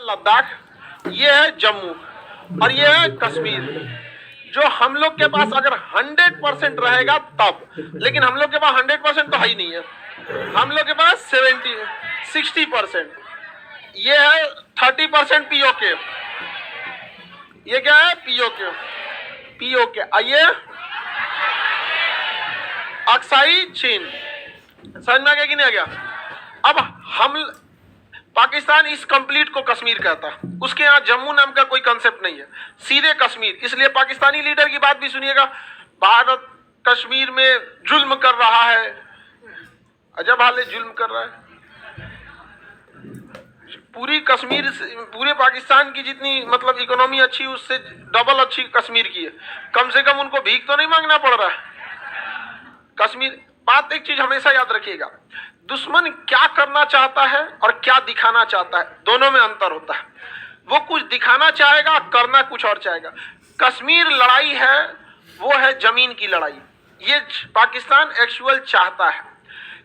लद्दाख, ये है जम्मू और ये है कश्मीर। जो हम लोग के पास अगर 100% रहेगा तब, लेकिन हम लोग के पास 100% तो है ही नहीं है। हम लोग के पास 60%। ये है 30% पीओके। ये क्या है? पीओके। आइए, अक्साई चीन। समझ में आ गया कि नहीं आ गया? अब हम पाकिस्तान इस कंप्लीट को कश्मीर कहता है, उसके यहाँ जम्मू नाम का कोई कंसेप्ट नहीं है, सीधे कश्मीर। इसलिए पाकिस्तानी लीडर की बात भी सुनिएगा, भारत कश्मीर में जुल्म कर रहा है। अजब हाल है, जुल्म कर रहा है। पूरी कश्मीर, पूरे पाकिस्तान की जितनी मतलब इकोनॉमी अच्छी, उससे डबल अच्छी कश्मीर की है। कम से कम उनको भीख तो नहीं मांगना पड़ रहा है। कश्मीर बात, एक चीज हमेशा याद रखिएगा, दुश्मन क्या करना चाहता है और क्या दिखाना चाहता है, दोनों में अंतर होता है। वो कुछ दिखाना चाहेगा, करना कुछ और चाहेगा। कश्मीर लड़ाई है, वो है जमीन की लड़ाई। ये पाकिस्तान एक्चुअल चाहता है,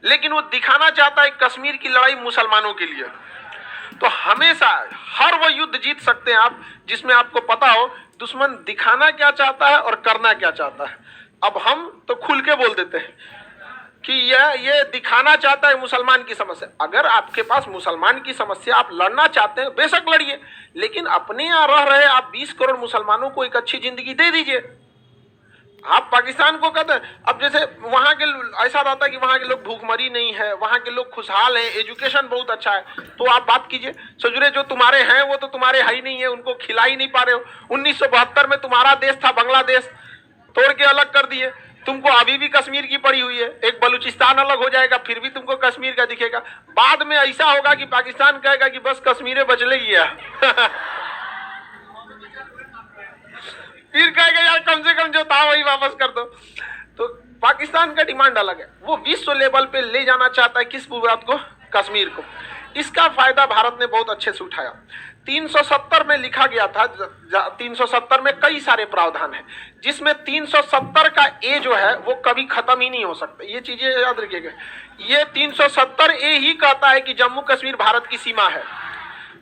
लेकिन वो दिखाना चाहता है कश्मीर की लड़ाई मुसलमानों के लिए। तो हमेशा हर वो युद्ध जीत सकते हैं आप जिसमें आपको पता हो दुश्मन दिखाना क्या चाहता है और करना क्या चाहता है। अब हम तो खुल के बोल देते हैं कि ये दिखाना चाहता है मुसलमान की समस्या। अगर आपके पास मुसलमान की समस्या आप लड़ना चाहते हैं, बेशक लड़िए, लेकिन अपने यहाँ रह रहे आप 20 करोड़ मुसलमानों को एक अच्छी जिंदगी दे दीजिए। आप पाकिस्तान को कहते हैं, अब जैसे वहां के ऐसा रहता है कि वहां के लोग भूखमरी नहीं है, वहां के लोग खुशहाल हैं, एजुकेशन बहुत अच्छा है, तो आप बात कीजिए। सजुरे जो तुम्हारे हैं वो तो तुम्हारे है ही नहीं है, उनको खिला ही नहीं पा रहे हो। 1972 में तुम्हारा देश था बांग्लादेश, तोड़ के अलग कर दिए। तुमको अभी भी कश्मीर की पड़ी हुई है। एक बलूचिस्तान अलग हो जाएगा, फिर भी तुमको कश्मीर का दिखेगा। बाद में ऐसा होगा कि पाकिस्तान कहेगा कि बस कश्मीर बचले गया फिर कहेगा यार कम से कम जो था वही वापस कर दो। तो पाकिस्तान का डिमांड अलग है, वो विश्व लेवल पे ले जाना चाहता है किस बात को? कश्मीर को। इसका फायदा भारत ने बहुत अच्छे से उठाया। 370 में लिखा गया था, 370 में कई सारे प्रावधान है, जिसमें 370 का ए जो है वो कभी खत्म ही नहीं हो सकता। ये चीजें याद रखिएगा। ये 370 ए ही कहता है कि जम्मू कश्मीर भारत की सीमा है।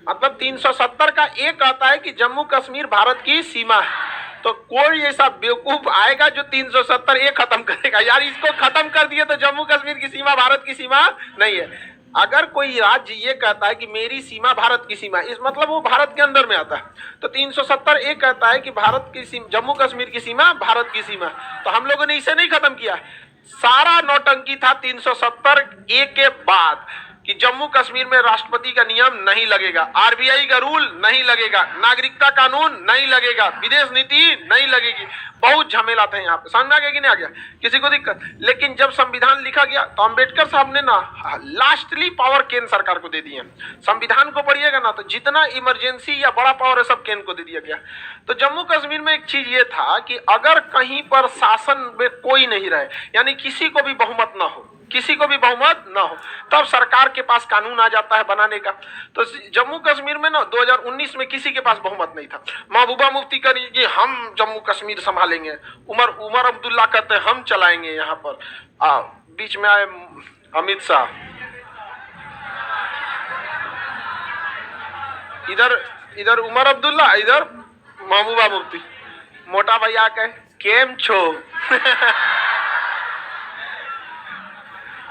मतलब 370 का ए कहता है कि जम्मू कश्मीर भारत की सीमा है। तो कोई ऐसा बेवकूफ आएगा जो 370 ए खत्म करेगा, यार इसको खत्म कर दिए तो जम्मू कश्मीर की सीमा भारत की सीमा नहीं है। अगर कोई राज्य ये कहता है कि मेरी सीमा भारत की सीमा, इस मतलब वो भारत के अंदर में आता है। तो 370 ए कहता है कि भारत की सीमा, जम्मू कश्मीर की सीमा भारत की सीमा। तो हम लोगों ने इसे नहीं खत्म किया। सारा नौटंकी था 370 ए के बाद कि जम्मू कश्मीर में राष्ट्रपति का नियम नहीं लगेगा, आरबीआई का रूल नहीं लगेगा, नागरिकता कानून नहीं लगेगा, विदेश नीति नहीं लगेगी। बहुत झमेला था यहाँ पे। समझ में आ गया कि नहीं आ गया? किसी को दिक्कत? लेकिन जब संविधान लिखा गया तो अंबेडकर साहब ने ना लास्टली पावर केंद्र सरकार को दे दिए। संविधान को पढ़िएगा ना तो जितना इमरजेंसी या बड़ा पावर है सब केंद्र को दे दिया गया। तो जम्मू कश्मीर में एक चीज ये था कि अगर कहीं पर शासन में कोई नहीं रहे, यानी किसी को भी बहुमत ना हो, किसी को भी बहुमत ना हो, तब सरकार के पास कानून आ जाता है बनाने का। तो जम्मू कश्मीर में ना 2019 में किसी के पास बहुमत नहीं था। महबूबा मुफ्ती करी कि हम जम्मू कश्मीर संभालेंगे, उमर अब्दुल्ला कहते हैं हम चलाएंगे यहाँ पर। बीच में आए अमित शाह, इधर उमर अब्दुल्ला, इधर महबूबा मुफ्ती। मोटा भैया कहे केम छो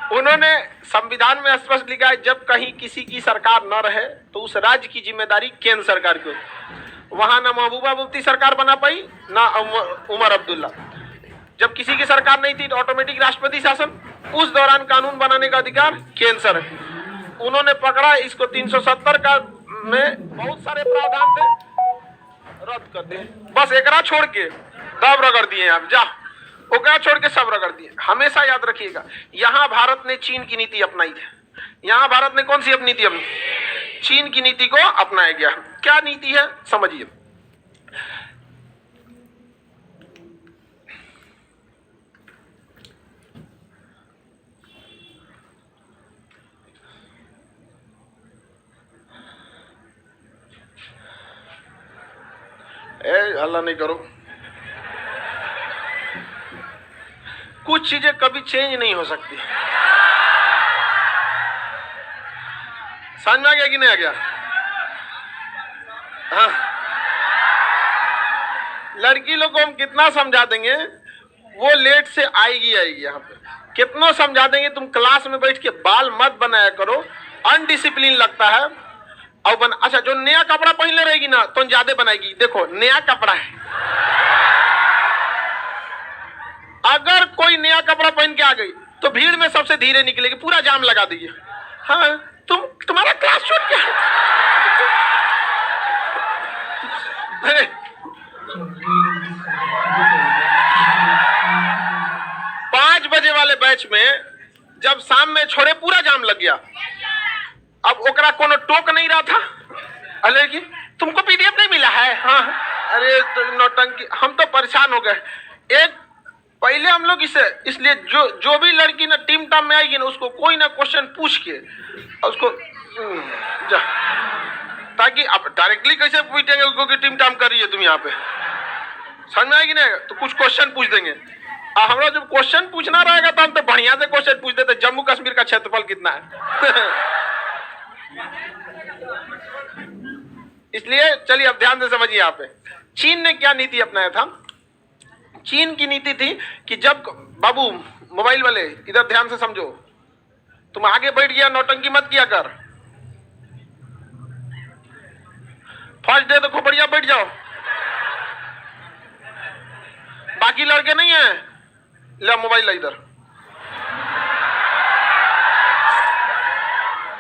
उन्होंने संविधान में स्पष्ट लिखा है जब कहीं किसी की सरकार न रहे तो उस राज्य की जिम्मेदारी केंद्र सरकार की। वहां ना महबूबा मुफ्ती सरकार बना पाई ना उमर अब्दुल्ला। जब किसी की सरकार नहीं थी तो ऑटोमेटिक राष्ट्रपति शासन, उस दौरान कानून बनाने का अधिकार केंद्र सर। उन्होंने पकड़ा इसको 370 का में बहुत सारे प्रावधान थे, रद्द कर दिए। बस एकरा छोड़ के दब रगड़ दिए। आप जा ओकरा छोड़ के सब रगड़ दिए। हमेशा याद रखिएगा, यहाँ भारत ने चीन की नीति अपनाई है। यहाँ भारत ने कौन सी अपनी नीति अपनी? चीन की नीति को अपनाया गया। क्या नीति है समझिए। हल्ला नहीं करो। कुछ चीजें कभी चेंज नहीं हो सकती। समझ में आ गया कि नहीं आ गया? हाँ, लड़की लोग को हम कितना समझा देंगे, वो लेट से आएगी यहाँ पे। कितना समझा देंगे, तुम क्लास में बैठ के बाल मत बनाया करो, अनडिसिप्लिन लगता है। और अच्छा, जो नया कपड़ा पहन ले रहेगी ना तो ज्यादा बनाएगी। देखो नया कपड़ा है, अगर कोई नया कपड़ा पहन के आ गई तो भीड़ में सबसे धीरे निकलेगी, पूरा जाम लगा दीजिए। हाँ, तुम्हारा क्लास छूट गया। 5 बजे वाले बैच में जब शाम में छोड़े पूरा जाम लग गया। अब ओकरा कोनो टोक नहीं रहा था, अरे कि तुमको पीडीएफ नहीं मिला है। हाँ, अरे तो नौटंकी, हम तो परेशान हो गए। एक पहले हम लोग इसलिए जो भी लड़की ना टीम टाम में आएगी ना, उसको कोई ना क्वेश्चन पूछ के उसको जा, ताकि आप डायरेक्टली कैसे पूछेंगे उसको कि टीम टाम कर रही है तुम यहाँ पे, समझ में आएगी ना, तो कुछ क्वेश्चन पूछ देंगे। और हमारा जब क्वेश्चन पूछना रहेगा तो हम तो बढ़िया से क्वेश्चन पूछ देते, जम्मू कश्मीर का क्षेत्रफल कितना है। इसलिए चलिए अब ध्यान से समझिए। यहाँ पे चीन ने क्या नीति अपनाया था? चीन की नीति थी कि जब बाबू मोबाइल वाले इधर ध्यान से समझो, तुम आगे बैठ गया नौटंकी मत किया कर, फर्स्ट डे तो खूब बढ़िया बैठ जाओ, बाकी लड़के नहीं है, ले मोबाइल इधर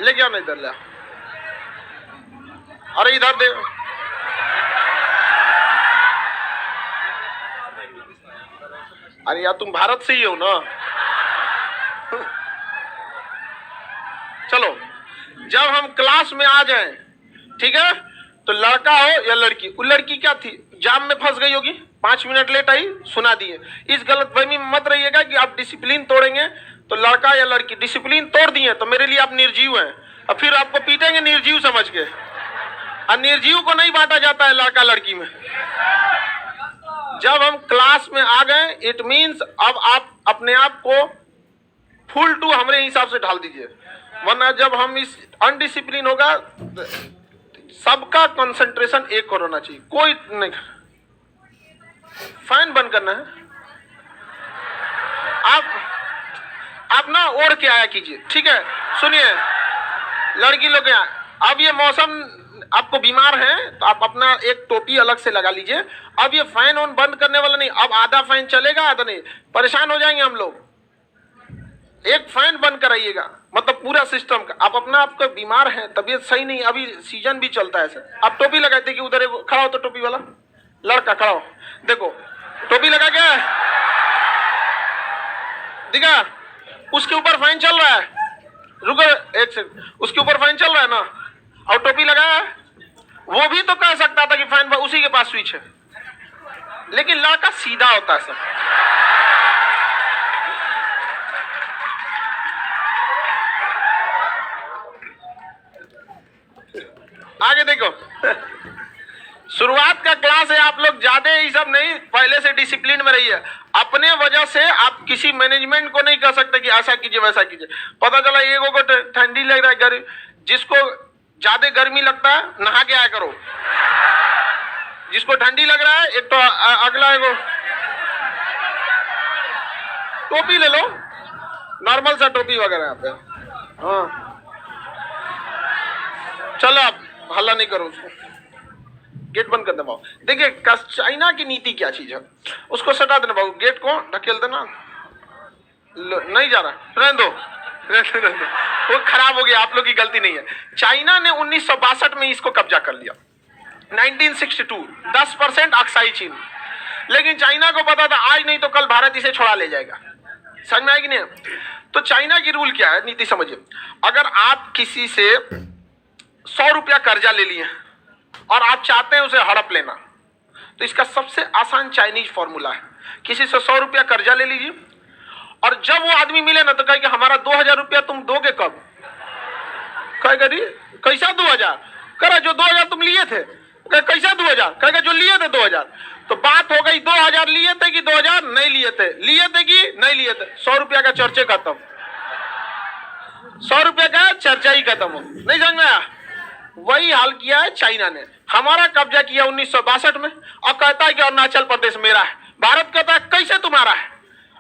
ले क्या ना, इधर ले, अरे इधर दे। अरे यार तुम भारत से ही हो ना। चलो, जब हम क्लास में आ जाएं, ठीक है, तो लड़का हो या लड़की, वो लड़की क्या थी, जाम में फंस गई होगी, 5 मिनट लेट आई, सुना दिए। इस गलतफहमी में मत रहिएगा कि आप डिसिप्लिन तोड़ेंगे तो लड़का या लड़की, डिसिप्लिन तोड़ दिए तो मेरे लिए आप निर्जीव हैं, और फिर आपको पीटेंगे निर्जीव समझ के। और निर्जीव को नहीं बांटा जाता है लड़का लड़की में। जब हम क्लास में आ गए, इट मीन्स अब आप अपने आप को फुल टू हमारे हिसाब से ढाल दीजिए, वरना जब हम इस अनडिसिप्लिन होगा, सबका कंसंट्रेशन एक और होना चाहिए, कोई नहीं। फैन बंद करना है, आप ना ओढ़ के आया कीजिए, ठीक है। सुनिए लड़की लोग यहाँ, अब ये मौसम आपको बीमार है तो आप अपना एक टोपी अलग से लगा लीजिए। अब ये फैन ऑन बंद करने वाला नहीं, अब आधा फैन चलेगा आधा नहीं, परेशान हो जाएंगे हम लोग। एक फैन बंद कराइएगा, मतलब पूरा सिस्टम का। आप अपना आपको बीमार है, तबीयत सही नहीं, अभी सीजन भी चलता है सर, आप टोपी लगाए थे कि उधर एक खड़ा हो, तो टोपी वाला लड़का खड़ा हो, देखो टोपी लगा क्या है, दिखा, उसके ऊपर फैन चल रहा है, रुको एक सेकंड, उसके ऊपर फैन चल रहा है ना, और टोपी लगाया है। वो भी तो कह सकता था कि फैन उसी के पास स्विच है, लेकिन लड़का सीधा होता है सब। आगे देखो, शुरुआत का क्लास है, आप लोग ज्यादा ये सब नहीं, पहले से डिसिप्लिन में रहिए। अपने वजह से आप किसी मैनेजमेंट को नहीं कह सकते कि ऐसा कीजिए वैसा कीजिए। पता चला एगो को ठंडी लग रहा है, गर्मी, जिसको ज्यादा गर्मी लगता है नहा के आया करो, जिसको ठंडी लग रहा है एक तो अगला एगो टोपी ले लो, नॉर्मल सा टोपी वगैरह यहाँ पे। हाँ चलो आप हल्ला नहीं करो, उसको गेट बंद कर दे बाबू। देखिए चाइना की नीति क्या चीज है, उसको सटा देना बाबू, गेट को ढकेल देना, नहीं जा रहा, रहने दो, वो खराब हो गया, आप लोग की गलती नहीं है। चाइना ने 1962 में इसको कब्जा कर लिया, 1962, 10% अक्साई चीन। लेकिन चाइना को पता था आज नहीं तो कल भारत इसे छोड़ा ले जाएगा, समझ में आएगी नहीं। तो चाइना की रूल क्या है, नीति समझिए। अगर आप किसी से 100 रुपया कर्जा ले लिए और आप चाहते हैं उसे हड़प लेना, तो इसका सबसे आसान चाइनीज फॉर्मूला है, किसी से 100 रुपया कर्जा ले लीजिए, और जब वो आदमी मिले ना तो कहेगा हमारा 2000 रुपया तुम दोगे कब, कहेगा कैसा 2000, कह जो 2000 तुम लिए थे, कैसा 2000, कहेगा जो लिए थे 2000। तो बात हो गई 2000 लिए थे कि 2000 नहीं लिए थे, लिए थे कि नहीं लिए थे, 100 रुपया का चर्चे खत्म, 100 रुपया का चर्चा ही खत्म हो। नहीं समझ में आया? वही हाल किया है चाइना ने। हमारा कब्जा किया 1962 में और कहता है कि अरुणाचल प्रदेश मेरा है। भारत कहता है कैसे तुम्हारा है,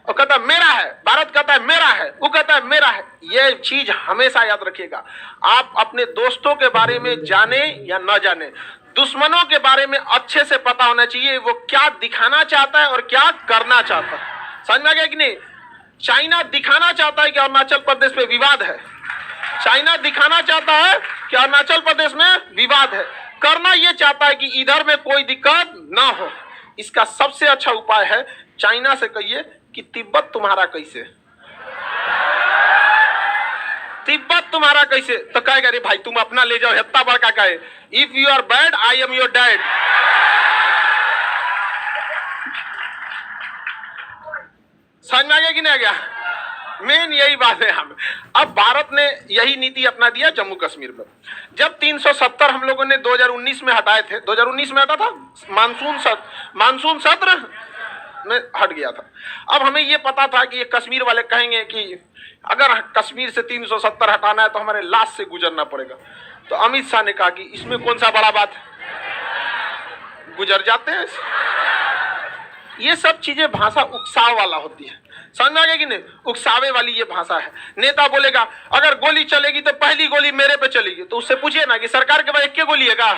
और कहता है मेरा है। भारत कहता है मेरा है, वो कहता है मेरा है। ये चीज हमेशा याद रखिएगा। आप अपने दोस्तों के बारे में जाने या न जाने, दुश्मनों के बारे में अच्छे से पता होना चाहिए वो क्या दिखाना चाहता है और क्या करना चाहता है। समझ में आ गया कि नहीं? चाइना दिखाना चाहता है कि अरुणाचल प्रदेश में विवाद है। चाइना दिखाना चाहता है कि अरुणाचल प्रदेश में विवाद है। करना यह चाहता है कि इधर में कोई दिक्कत ना हो। इसका सबसे अच्छा उपाय है चाइना से कहिए कि तिब्बत तुम्हारा कैसे, तिब्बत तुम्हारा कैसे। तो कहेगा अरे भाई तुम अपना ले जाओ, इतना बड़का कहे if you are bad I am your dad. समझ में आ गया कि नहीं आ गया? मेन यही बात है। हम अब भारत ने यही नीति अपना दिया जम्मू कश्मीर में। जब 370 हम लोगों ने 2019 में हटाए थे, 2019 में हटा था, मानसून सत्र में हट गया था। अब हमें यह पता था कि ये कश्मीर वाले कहेंगे कि अगर कश्मीर से 370 हटाना है तो हमारे लाश से गुजरना पड़ेगा। तो अमित शाह ने कहा कि इसमें कौन सा बड़ा बात है, गुजर जाते हैं। ये सब चीजें भाषा उकसाव वाला होती है। समझ में आ गया कि नहीं? उकसावे वाली ये भाषा है। नेता बोलेगा अगर गोली चलेगी तो पहली गोली मेरे पे चलेगी, तो उससे पूछिए ना कि सरकार के पास एक गोली है का?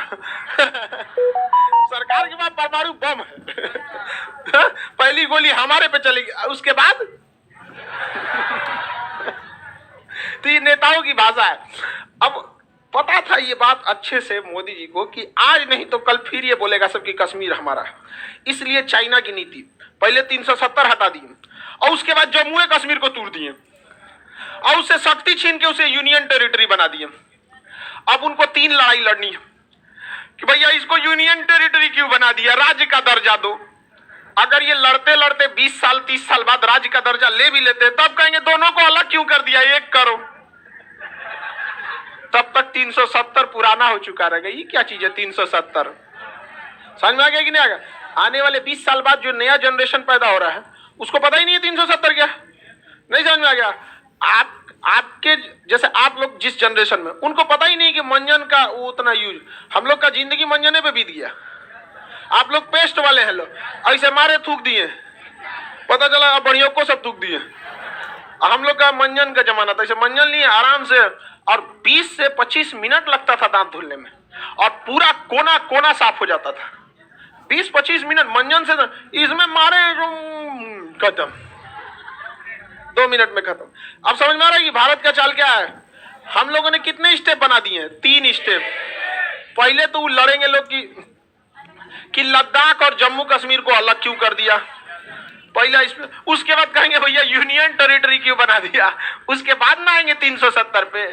सरकार के पास परमाणु बम है। पहली गोली हमारे पे चलेगी, उसके बाद तो ये नेताओं की भाषा है। अब पता था ये बात अच्छे से मोदी जी को कि आज नहीं तो कल फिर ये बोलेगा सबकी कश्मीर हमारा है। इसलिए चाइना की नीति पहले 370 हटा दी और उसके बाद जम्मू कश्मीर को तोड़ दिए और उससे शक्ति छीन के उसे यूनियन टेरिटरी बना दिए। अब उनको 3 लड़ाई लड़नी है कि भैया इसको यूनियन टेरिटरी क्यों बना दिया, राज्य का दर्जा दो। अगर ये लड़ते लड़ते 20 साल 30 साल बाद राज्य का दर्जा ले भी लेते तब कहेंगे दोनों को अलग क्यों कर दिया, एक करो। तब तक 370 पुराना हो चुका रहेगा। ये क्या चीज है 370? समझ में आ गया कि नहीं आ गया? आने वाले 20 साल बाद जो नया जनरेशन पैदा हो रहा है उसको पता ही नहीं है 370 क्या। नहीं समझ में आ गया? आपके जैसे आप लोग जिस जनरेशन में, उनको पता ही नहीं कि मंजन का वो उतना यूज। हम लोग का जिंदगी मंजने पे बीत गया। आप लोग पेस्ट वाले हैं, लोग ऐसे मारे थूक दिए, पता चला बढ़ियों को सब थूक दिए। हम लोग का मंजन का जमाना था, ऐसे मंजन लिए आराम से, और 20 से 25 मिनट लगता था दांत धुलने में और पूरा कोना कोना साफ हो जाता था। 20-25 मिनट मंजन से, इसमें मारे खत्म, 2 मिनट में खत्म। अब समझ में आ रहा है कि भारत का चाल क्या है? हम लोगों ने कितने स्टेप बना दिए हैं? 3 स्टेप। पहले तो लड़ेंगे लोग कि लद्दाख और जम्मू कश्मीर को अलग क्यों कर दिया, पहला इसमें। उसके बाद कहेंगे भैया यूनियन टेरिटरी क्यों बना दिया, उसके बाद ना आएंगे 370 पे।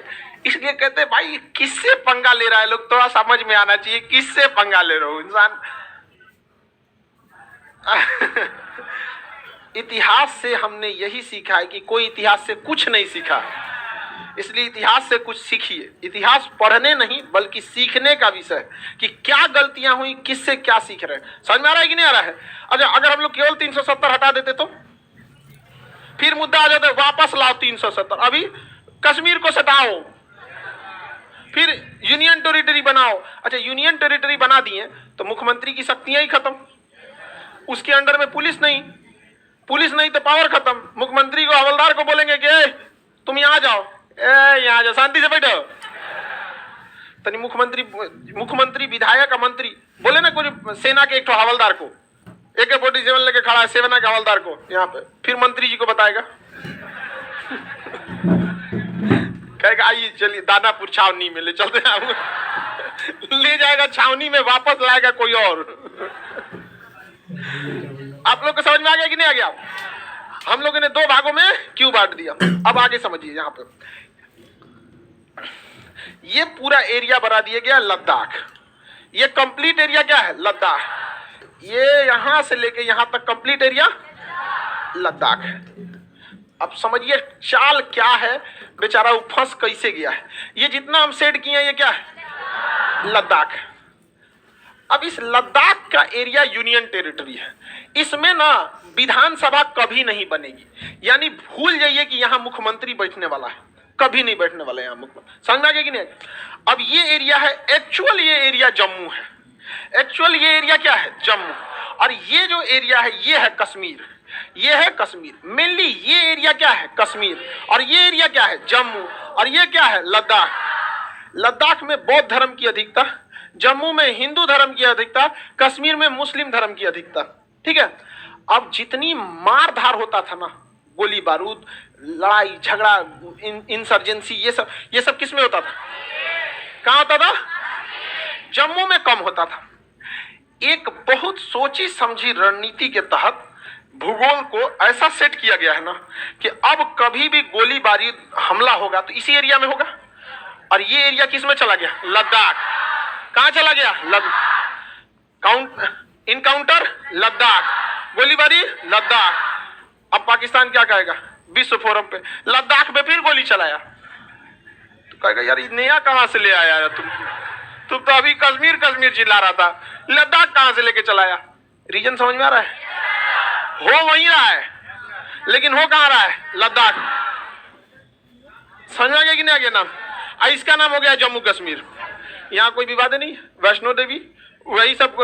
इसलिए कहते भाई किससे पंगा ले रहा है लोग, थोड़ा समझ में आना चाहिए किससे पंगा ले रहे हो इंसान। इतिहास से हमने यही सीखा है कि कोई इतिहास से कुछ नहीं सीखा, इसलिए इतिहास से कुछ सीखिए। इतिहास पढ़ने नहीं बल्कि सीखने का विषय है कि क्या गलतियां हुई, किससे क्या सीख रहे हैं। समझ में आ रहा है कि नहीं आ रहा है? अच्छा, अगर हम लोग केवल 370 हटा देते तो फिर मुद्दा आ जाता है वापस लाओ 370, अभी कश्मीर को सटाओ, फिर यूनियन टेरिटरी बनाओ। अच्छा, यूनियन टेरिटरी बना दिए तो मुख्यमंत्री की शक्तियां ही खत्म, उसके अंडर में पुलिस नहीं तो पावर खत्म। मुख्यमंत्री को हवलदार को बोलेंगे कि तुम यहाँ जाओ, यहाँ जाओ, शांति से बैठो। तनी मुख्यमंत्री विधायक का मंत्री बोले ना कुछ सेना के एक हवलदार को, AK-47 लेके खड़ा है सेना के हवलदार को यहाँ पे, फिर मंत्री जी को बताएगा, कहेगा आइए चलिए दानापुर छावनी में ले चलते हैं, ले जाएगा छावनी में, वापस लाएगा कोई और। आप लोग को समझ में आ गया कि नहीं आ गया? हम लोगों ने 2 भागों में क्यों बांट दिया। अब आगे समझिए, यहाँ पे ये पूरा एरिया बना दिया गया लद्दाख। ये कंप्लीट एरिया क्या है? लद्दाख। ये यहां से लेके यहां तक कंप्लीट एरिया लद्दाख है। अब समझिए चाल क्या है, बेचारा वो फंस कैसे गया है। ये जितना हम सेट किए हैं ये क्या है? लद्दाख है। अब इस लद्दाख का एरिया यूनियन टेरिटरी है। इसमें ना विधानसभा कभी नहीं बनेगी, यानी भूल जाइए कि यहां मुख्यमंत्री बैठने वाला है। कभी नहीं बैठने वाले यहाँ मुख्यमंत्री। समझ में आ गया कि नहीं? अब ये एरिया है, एक्चुअल ये एरिया जम्मू है, एक्चुअल ये एरिया क्या है? जम्मू। और ये जो एरिया है ये है कश्मीर, ये है कश्मीर। मेनली ये एरिया क्या है? कश्मीर। और ये एरिया क्या है? जम्मू। और ये क्या है? लद्दाख। लद्दाख में बौद्ध धर्म की अधिकता, जम्मू में हिंदू धर्म की अधिकता, कश्मीर में मुस्लिम धर्म की अधिकता। ठीक है। अब जितनी मार धार होता था ना, गोली बारूद, लड़ाई झगड़ा, इंसर्जेंसी, ये सब किस में होता था? कहां होता था? जम्मू में कम होता था। एक बहुत सोची समझी रणनीति के तहत भूगोल को ऐसा सेट किया गया है ना कि अब कभी भी गोली बारूद हमला होगा तो इसी एरिया में होगा। और ये एरिया किस में चला गया? लद्दाख। कहां चला गया? इनकाउंटर लद्दाख, गोलीबारी लद्दाख। अब पाकिस्तान क्या कहेगा विश्व फोरम पे? लद्दाख में फिर गोली चलाया तो कहेगा यार ये नया कहां से ले आया है तुम तो अभी कश्मीर कश्मीर चिल्ला रहा था, लद्दाख कहां से लेके चलाया? रीजन समझ में आ रहा है? हो वहीं रहा है लेकिन हो कहां रहा है? लद्दाख। समझ में आ गया कि नहीं आ गया नाम? इसका नाम हो गया जम्मू कश्मीर। यहाँ कोई विवाद नहीं। वैष्णो देवी वही सब,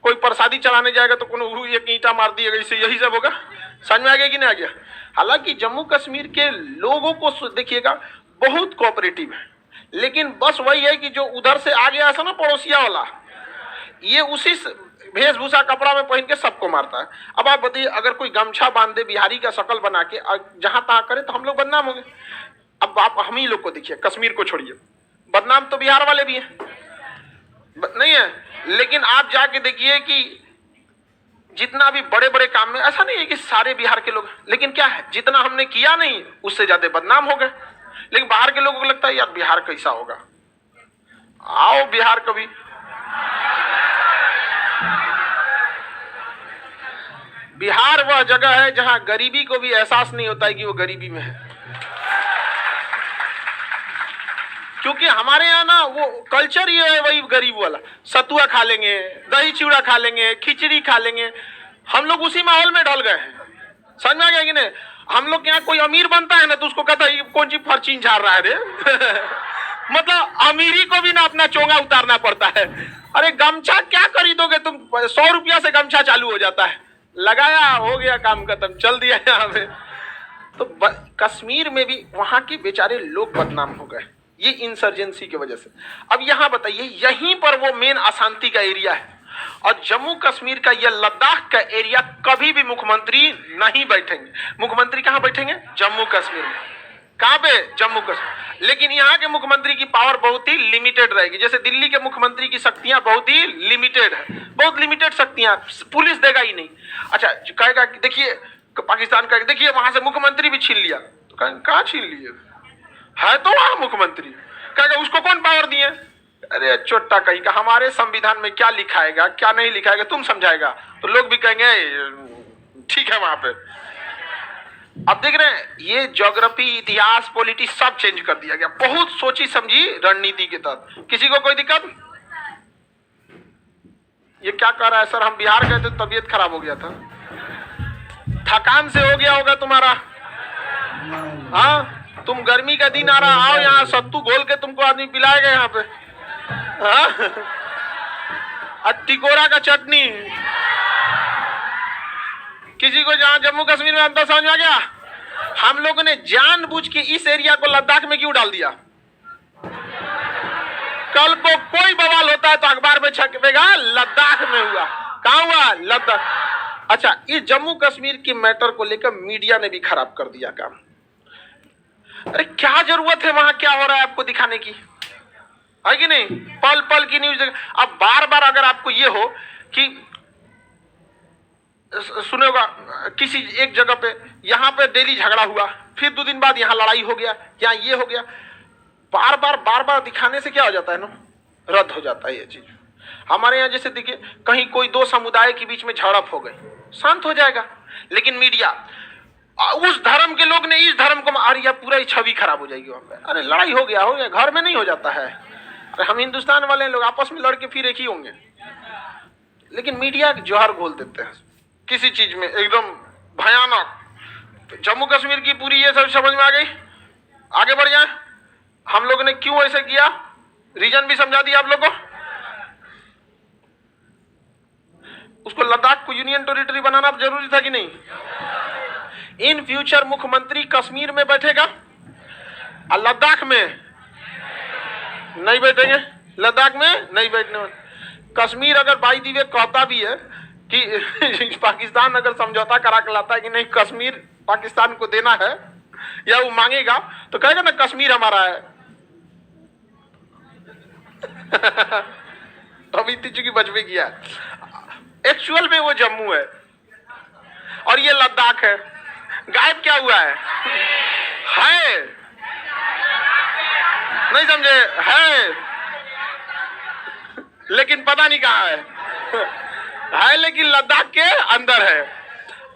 कोई प्रसादी चढ़ाने जाएगा तो कोनो एक ईंटा मार दिएगा, इससे यही सब होगा। समझ में आ गया कि नहीं आ गया? हालांकि जम्मू कश्मीर के लोगों को देखिएगा बहुत कोऑपरेटिव है, लेकिन बस वही है कि जो उधर से आ गया ऐसा ना पड़ोसिया वाला, ये उसी वेशभूषा कपड़ा में पहन के सबको मारता है। अब आप बताइए अगर कोई गमछा बांध दे बिहारी का शक्ल बना के जहां तहां करे तो हम लोग बदनाम होंगे। अब आप हम ही लोग को देखिए, कश्मीर को छोड़िए, बदनाम तो बिहार वाले भी हैं, नहीं है? लेकिन आप जाके देखिए कि जितना भी बड़े बड़े काम में, ऐसा नहीं है कि सारे बिहार के लोग, लेकिन क्या है जितना हमने किया नहीं उससे ज्यादा बदनाम हो गए। लेकिन बाहर के लोगों को लगता है यार बिहार कैसा होगा, आओ बिहार कभी। बिहार वह जगह है जहां गरीबी को भी एहसास नहीं होता है कि वो गरीबी में है, क्योंकि हमारे यहाँ ना वो कल्चर ही है वही गरीब वाला। सतुआ खा लेंगे, दही चिवड़ा खा लेंगे, खिचड़ी खा लेंगे, हम लोग उसी माहौल में ढल गए हैं। समझ में आ गया कि नहीं? हम लोग यहाँ कोई अमीर बनता है ना तो उसको कहता है कौन सी फर्चीन झाड़ रहा है रे मतलब अमीरी को भी ना अपना चोंगा उतारना पड़ता है। अरे गमछा क्या खरीदोगे तुम? 100 रुपया से गमछा चालू हो जाता है, लगाया हो गया काम खत्म, चल दिया यहाँ पे। तो कश्मीर में भी वहां के बेचारे लोग बदनाम हो गए ये इंसर्जेंसी की वजह से। अब यहाँ बताइए, यहीं पर वो मेन अशांति का एरिया है, और जम्मू कश्मीर का यह लद्दाख का एरिया कभी भी मुख्यमंत्री नहीं बैठेंगे। मुख्यमंत्री कहाँ बैठेंगे? जम्मू कश्मीर में। कहाँ पे? जम्मू कश्मीर। लेकिन यहाँ के मुख्यमंत्री की पावर बहुत ही लिमिटेड रहेगी। जैसे दिल्ली के मुख्यमंत्री की शक्तियां बहुत ही लिमिटेड है, बहुत लिमिटेड शक्तियां, पुलिस देगा ही नहीं। अच्छा कहेगा देखिए पाकिस्तान का, देखिए वहां से मुख्यमंत्री भी छीन लिया, तो कहेंगे कहाँ छीन लिए है? तो वहां मुख्यमंत्री कहेगा उसको कौन पावर दिए? अरे चोट्टा कहीं का, हमारे संविधान में क्या लिखाएगा क्या नहीं लिखाएगा तुम समझाएगा? तो लोग भी कहेंगे ठीक है वहां पे। अब देख रहे हैं ये ज्योग्राफी, इतिहास, पॉलिटिक्स सब चेंज कर दिया गया बहुत सोची समझी रणनीति के तहत। किसी को कोई दिक्कत? ये क्या कह रहा है सर? हम बिहार गए थे तबीयत खराब हो गया था, थकान से हो गया होगा तुम्हारा। हाँ तुम गर्मी का दिन आ रहा, आओ यहाँ सत्तू घोल के तुमको आदमी पिलाएगा यहाँ पे। टिकोरा का चटनी। किसी को जहां जम्मू कश्मीर में अंतर समझ में आ गया? हम लोगों ने जानबूझ के इस एरिया को लद्दाख में क्यों डाल दिया? कल को कोई बवाल होता है तो अखबार में छपेगा लद्दाख में हुआ। कहां हुआ? लद्दाख। अच्छा इस जम्मू कश्मीर की मैटर को लेकर मीडिया ने भी खराब कर दिया काम। अरे क्या जरूरत है वहां क्या हो रहा है आपको दिखाने की, है कि नहीं? पल पल की न्यूज। अब बार बार अगर आपको ये हो कि सुने होगा किसी एक जगह पे यहाँ पे डेली झगड़ा हुआ, फिर 2 दिन बाद यहाँ लड़ाई हो गया, यहाँ ये हो गया, बार बार दिखाने से क्या हो जाता है ना, रद्द हो जाता है ये चीज। हमारे यहाँ जैसे देखिए कहीं कोई 2 समुदाय के बीच में झड़प हो गई, शांत हो जाएगा, लेकिन मीडिया उस धर्म के लोग ने इस धर्म को, अरे यार पूरा ही छवि खराब हो जाएगी वहां पे। अरे लड़ाई हो गया, घर में नहीं हो जाता है। अरे हम हिंदुस्तान वाले लोग आपस में लड़ के फिर एक ही होंगे, लेकिन मीडिया जौहर घोल देते हैं किसी चीज में एकदम भयानक। तो जम्मू कश्मीर की पूरी ये सब समझ में आ गई। आगे बढ़ जाए। हम लोगों ने क्यों ऐसे किया, रीजन भी समझा दिया आप लोगों को। उसको लद्दाख को यूनियन टेरिटरी बनाना जरूरी था कि नहीं। इन फ्यूचर मुख्यमंत्री कश्मीर में बैठेगा और लद्दाख में नहीं बैठेंगे, लद्दाख में नहीं बैठने। कश्मीर अगर बाई दी वे कहता भी है कि पाकिस्तान अगर समझौता करा के लाता है कि नहीं कश्मीर पाकिस्तान को देना है या वो मांगेगा, तो कहेगा ना कश्मीर हमारा है। अभी चूंकि बच भी गया, एक्चुअल में वो जम्मू है और ये लद्दाख है। गायब क्या हुआ है नहीं समझे, है लेकिन पता नहीं कहाँ है लेकिन लद्दाख के अंदर है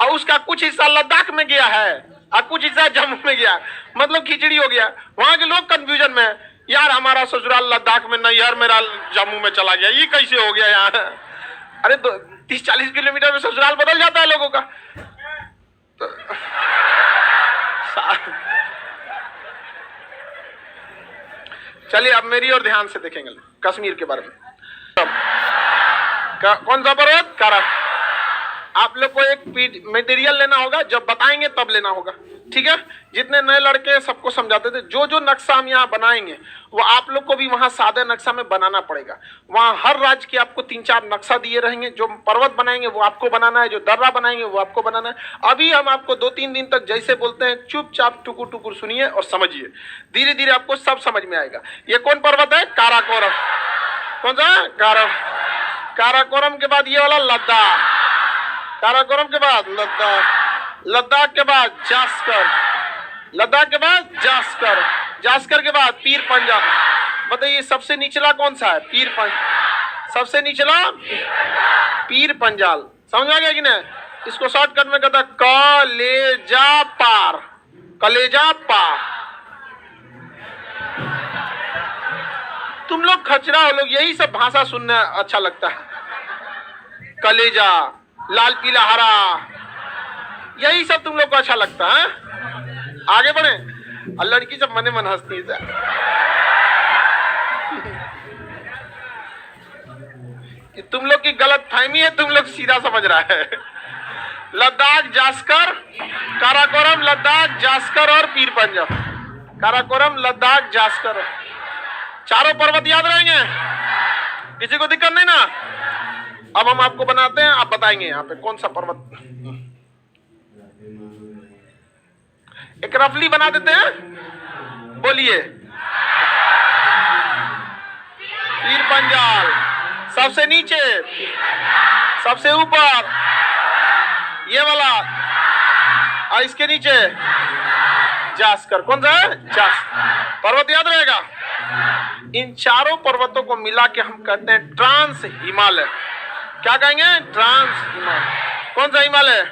और उसका कुछ हिस्सा लद्दाख में गया है और कुछ हिस्सा जम्मू में गया, मतलब खिचड़ी हो गया। वहां के लोग कंफ्यूजन में, यार हमारा ससुराल लद्दाख में नहीं, यार मेरा जम्मू में चला गया, ये कैसे हो गया यहाँ। अरे 30-40 किलोमीटर में ससुराल बदल जाता है लोगों का। तो चलिए अब मेरी और ध्यान से देखेंगे कश्मीर के बारे में। कौन सा पर्वत, कारा। आप लोग को एक मटेरियल लेना होगा, जब बताएंगे तब लेना होगा, ठीक है। जितने नए लड़के सबको समझाते थे, जो जो नक्शा हम यहाँ बनाएंगे वो आप लोग को भी वहाँ सादे नक्शा में बनाना पड़ेगा। वहाँ हर राज्य के आपको 3-4 नक्शा दिए रहेंगे। जो पर्वत बनाएंगे वो आपको बनाना है, जो दर्रा बनाएंगे वो आपको बनाना है। अभी हम आपको 2-3 दिन तक जैसे बोलते हैं चुपचाप टुकुर टुकुर सुनिए और समझिए, धीरे धीरे आपको सब समझ में आएगा। ये कौन पर्वत है, काराकोरम। कौन सा, काराकोरम के बाद ये वाला लद्दाख, काराकोरम के बाद लद्दाख, लद्दाख के बाद जास्कर, लद्दाख के बाद जास्कर, जास्कर के बाद पीर पंजाल। बताइए सबसे निचला कौन सा है, पीर पंजाल। सबसे निचला पीर पंजाल। समझ आ गया कि नहीं। इसको शॉर्टकट में कहता कलेजा पार, कलेजा पार। तुम लोग खचरा हो लोग, यही सब भाषा सुनना अच्छा लगता है। कलेजा, लाल पीला हरा, यही सब तुम लोग को अच्छा लगता है। आगे बढ़े। और लड़की जब मने मन हंसती है, तुम लोग की गलत फहमी है, तुम लोग सीधा समझ रहा है। लद्दाख, जास्कर, काराकोरम, लद्दाख, जास्कर और पीर पंजाल। काराकोरम, लद्दाख, जास्कर, चारों पर्वत याद रहेंगे, किसी को दिक्कत नहीं ना। अब हम आपको बनाते हैं, आप बताएंगे यहाँ पे कौन सा पर्वत। एक रफली बना देते हैं, बोलिए। पीर पंजाल सबसे नीचे, सबसे ऊपर ये वाला, और इसके नीचे जास्कर। कौन सा है, जास्कर पर्वत याद रहेगा। इन चारों पर्वतों को मिला के हम कहते हैं ट्रांस हिमालय। क्या कहेंगे, ट्रांस हिमालय। कौन सा हिमालय,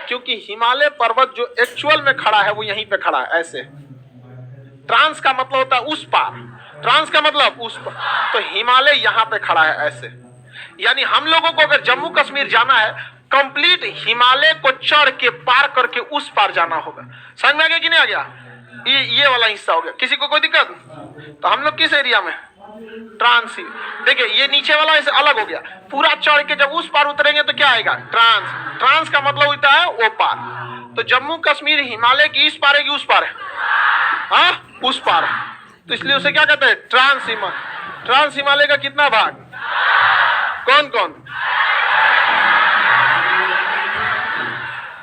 क्योंकि हिमालय पर्वत जो एक्चुअल में खड़ा है वो यहीं पे खड़ा है, ऐसे। ट्रांस का मतलब होता है उस पार, ट्रांस का मतलब उस पार, तो हिमालय यहाँ पे खड़ा है ऐसे। यानी हम लोगों को अगर जम्मू कश्मीर जाना है, कंप्लीट हिमालय को चढ़ के पार करके उस पार जाना होगा। समझ में आ गया कि नहीं आ गया। ये वाला हिस्सा हो गया, किसी को कोई दिक्कत। तो हम लोग किस एरिया में, ट्रांस। देखिए ये नीचे वाला ऐसे अलग हो गया, पूरा चढ़ के जब उस पार उतरेंगे तो क्या आएगा, ट्रांस। ट्रांस का मतलब होता है वो पार। तो जम्मू कश्मीर हिमालय की इस पार है कि उस पार है, हाँ उस पार। तो इसलिए उसे क्या कहते हैं, ट्रांस हिमालय। ट्रांस हिमालय का कितना भाग, कौन कौन,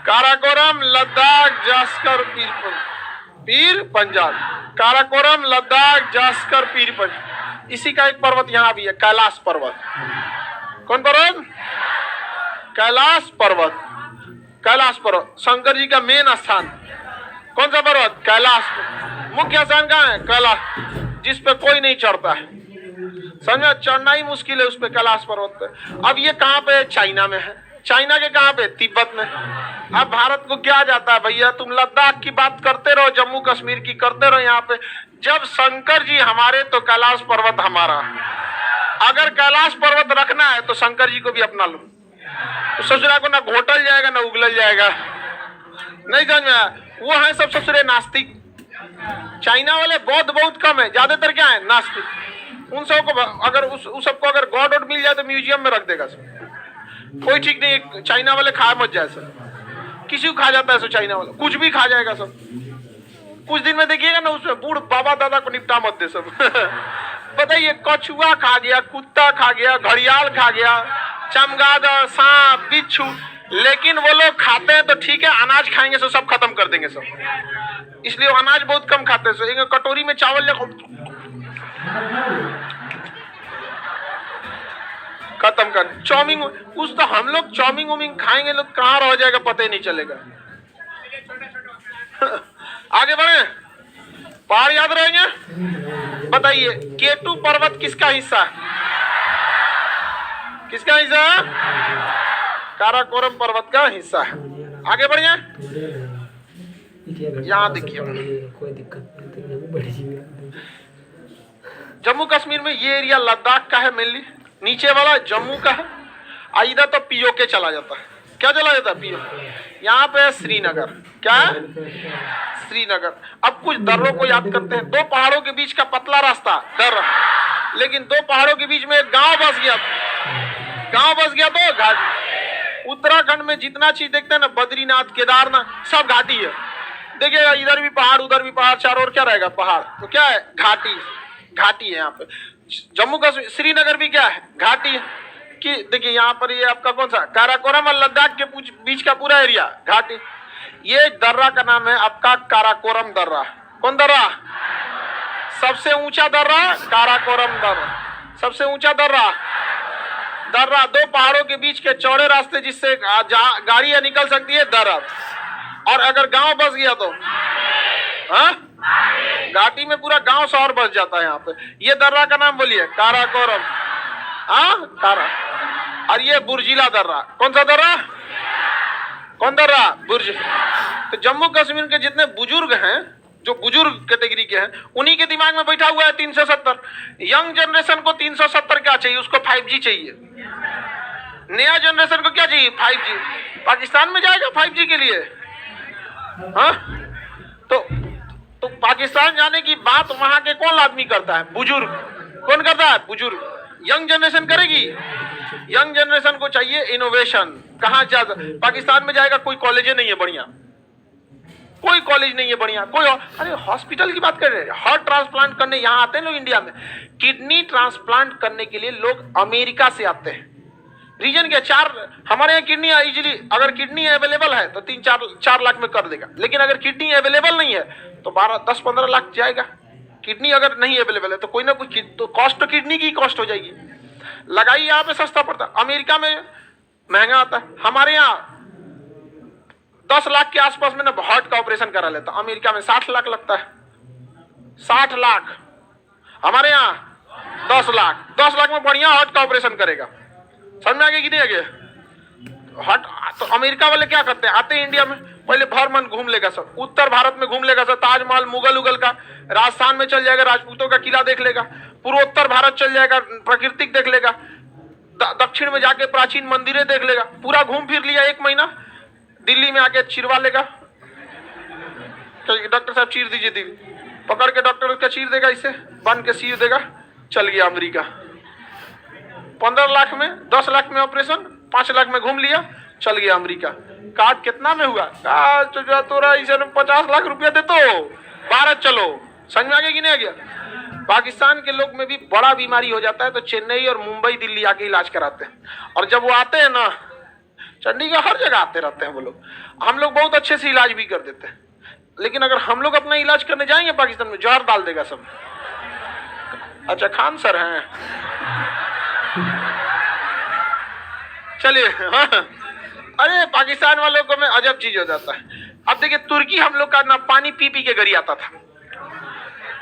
काराकोरम, लद्दाख, जास्कर, पीर पंजाल। काराकोरम, लद्दाख, जास्कर, पीर पंजाल। इसी का एक पर्वत यहाँ भी है, कैलाश पर्वत। कौन पर्वत, कैलाश पर्वत। कैलाश पर्वत शंकर जी का मेन स्थान। कौन सा पर्वत, कैलाश। मुख्य स्थान कहाँ है, कैलाश, जिस पे कोई नहीं चढ़ता है। समझा, चढ़ना ही मुश्किल है उस पे, कैलाश पर्वत पे। अब ये कहाँ पे है, चाइना में है। चाइना के कहाँ पे, तिब्बत में। अब भारत को क्या जाता है भैया, तुम लद्दाख की बात करते रहो, जम्मू कश्मीर की करते रहो। यहाँ पे जब शंकर जी हमारे तो कैलाश पर्वत हमारा। अगर कैलाश पर्वत रखना है तो शंकर जी को भी अपना लो, तो ससुरा को ना घोटल जाएगा ना उगल जाएगा। नहीं समझ में आया। वो है सब ससुरे नास्तिक, चाइना वाले बौद्ध बहुत कम है, ज्यादातर क्या है नास्तिक। उन सबको अगर उस सबको अगर गॉड वॉड मिल जाए तो म्यूजियम में रख देगा सब, कोई ठीक नहीं। चाइना वाले खा मत जाए सब, किसी को खा जाता है सब, चाइना वाला कुछ भी खा जाएगा सब। कुछ दिन में देखिएगा ना उसमें बूढ़ बाबा दादा को निपटा मत दे सब। बताइए, कछुआ खा गया, कुत्ता खा गया, घड़ियाल खा गया, चमगादड़, सांप, बिच्छू, लेकिन वो लोग खाते हैं तो ठीक है, अनाज खाएंगे तो सब खत्म कर देंगे सब। इसलिए वो अनाज बहुत कम खाते हैं। एक कटोरी में चावल ले खत्म कर। चाउमीन उस तो हम लोग चाउमीन उमीन खाएंगे, लोग कहाँ रह जाएगा पता ही नहीं चलेगा। आगे बढ़े, पहाड़ याद रहेंगे। बताइए, केटू पर्वत किसका हिस्सा है? किसका हिस्सा है? काराकोरम पर्वत का हिस्सा है। आगे बढ़ जाए, यहाँ देखिए जम्मू कश्मीर में ये एरिया लद्दाख का है मेनली, नीचे वाला जम्मू का है। इधर तो पीओके चला जाता है। क्या चला जाता है? पीओके। यहाँ पे है श्रीनगर। क्या है? श्रीनगर। अब कुछ दर्रों को याद करते हैं। दो पहाड़ों के बीच का पतला रास्ता दर्रा, लेकिन दो पहाड़ों के बीच में एक गांव बस गया। गांव बस गया तो घाटी। उत्तराखंड में जितना चीज देखते हैं ना, बद्रीनाथ, केदारनाथ, सब घाटी है। देखिएगा, इधर भी पहाड़, उधर भी पहाड़, चारों ओर क्या रहेगा? पहाड़। तो क्या है? घाटी। घाटी है यहाँ पे। जम्मू कश्मीर, श्रीनगर भी क्या है? घाटी है। कि देखिए यहाँ पर ये आपका कौन सा काराकोरम और लद्दाख के बीच का पूरा एरिया घाटी। ये दर्रा का नाम है आपका काराकोरम दर्रा। कौन दर्रा? सबसे ऊंचा दर्रा काराकोरम दर्रा। सबसे ऊंचा दर्रा दो पहाड़ों के बीच के चौड़े रास्ते जिससे गाड़ियां निकल सकती है, दर्रा। और अगर गांव बस गया तो घाटी में पूरा गांव शहर बस जाता है यहाँ पे। ये दर्रा का नाम बोलिए, काराकोरम। कारा। और ये बुर्जिला दर्रा। कौन सा दर्रा? कौन दर्रा? बुर्ज। तो जम्मू कश्मीर के जितने बुजुर्ग हैं, जो बुजुर्ग कैटेगरी के हैं, उन्हीं के दिमाग में बैठा हुआ है 370। यंग जनरेशन को 370 क्या चाहिए? उसको 5G चाहिए। नया जनरेशन को क्या चाहिए? 5G। पाकिस्तान में जाएगा 5G के लिए? तो पाकिस्तान जाने की बात वहां के कौन आदमी करता है? बुजुर्ग। कौन करता है? बुजुर्ग। यंग जनरेशन करेगी? यंग जनरेशन को चाहिए इनोवेशन। कहाँ जाएगा? पाकिस्तान में जाएगा, कोई कॉलेज नहीं है बढ़िया, कोई कॉलेज नहीं है बढ़िया, कोई। अरे हॉस्पिटल की बात कर रहे हैं, हार्ट ट्रांसप्लांट करने यहाँ आते हैं लोग इंडिया में। किडनी ट्रांसप्लांट करने के लिए लोग अमेरिका से आते हैं। रीजन क्या? हमारे यहाँ किडनी इजीली, अगर किडनी अवेलेबल है तो 3-4 लाख में कर देगा। लेकिन अगर किडनी अवेलेबल नहीं है तो 10-15 लाख जाएगा। किडनी अगर नहीं अवेलेबल है तो कोई ना कोई तो कॉस्ट तो किडनी की कॉस्ट हो जाएगी। लगाइए, यहाँ पे सस्ता पड़ता है, अमेरिका में महंगा आता है। हमारे यहाँ 10 लाख के आसपास में ना हार्ट का ऑपरेशन करा लेता, अमेरिका में 60 लाख लगता है। 60 लाख। हमारे यहाँ 10 लाख। 10 लाख में बढ़िया हार्ट का ऑपरेशन करेगा। समझ में आ गया कि नहीं आ गया? हार्ट तो अमेरिका वाले क्या करते हैं? आते हैं इंडिया में, पहले भर मन घूम लेगा सब, उत्तर भारत में घूम लेगा सब, ताजमहल, मुगल उगल का, राजस्थान में चल जाएगा, राजपूतों का किला देख लेगा, पूर्वोत्तर भारत चल जाएगा, प्राकृतिक देख लेगा, दक्षिण में जाके प्राचीन मंदिरें देख लेगा, पूरा घूम फिर लिया 1 महीना। दिल्ली में आके चिरवा लेगा, डॉक्टर साहब चीर दीजिए, दिल्ली पकड़ के डॉक्टर उसका चीर देगा, इसे बन के सीर देगा, चल गया अमेरिका। 15 लाख में, 10 लाख में ऑपरेशन, 5 लाख में घूम लिया, चल गया अमेरिका। कार्ड कितना में हुआ? तोरा इसे 50 लाख रुपया दे तो भारत चलो। समझ में आ गया कि नहीं आ गया? पाकिस्तान के लोग में भी बड़ा बीमारी हो जाता है तो चेन्नई और मुंबई, दिल्ली आके इलाज कराते हैं। और जब वो आते हैं ना, चंडीगढ़, हर जगह आते रहते हैं वो लोग। हम लोग बहुत अच्छे से इलाज भी कर देते हैं, लेकिन अगर हम लोग अपना इलाज करने जाएंगे पाकिस्तान में, जहर डाल देगा सब। अच्छा, खान सर हैं? चलिए। अरे पाकिस्तान वालों को में अजब चीज हो जाता है। अब देखिए, तुर्की हम लोग का ना पानी पी पी के गरी आता था।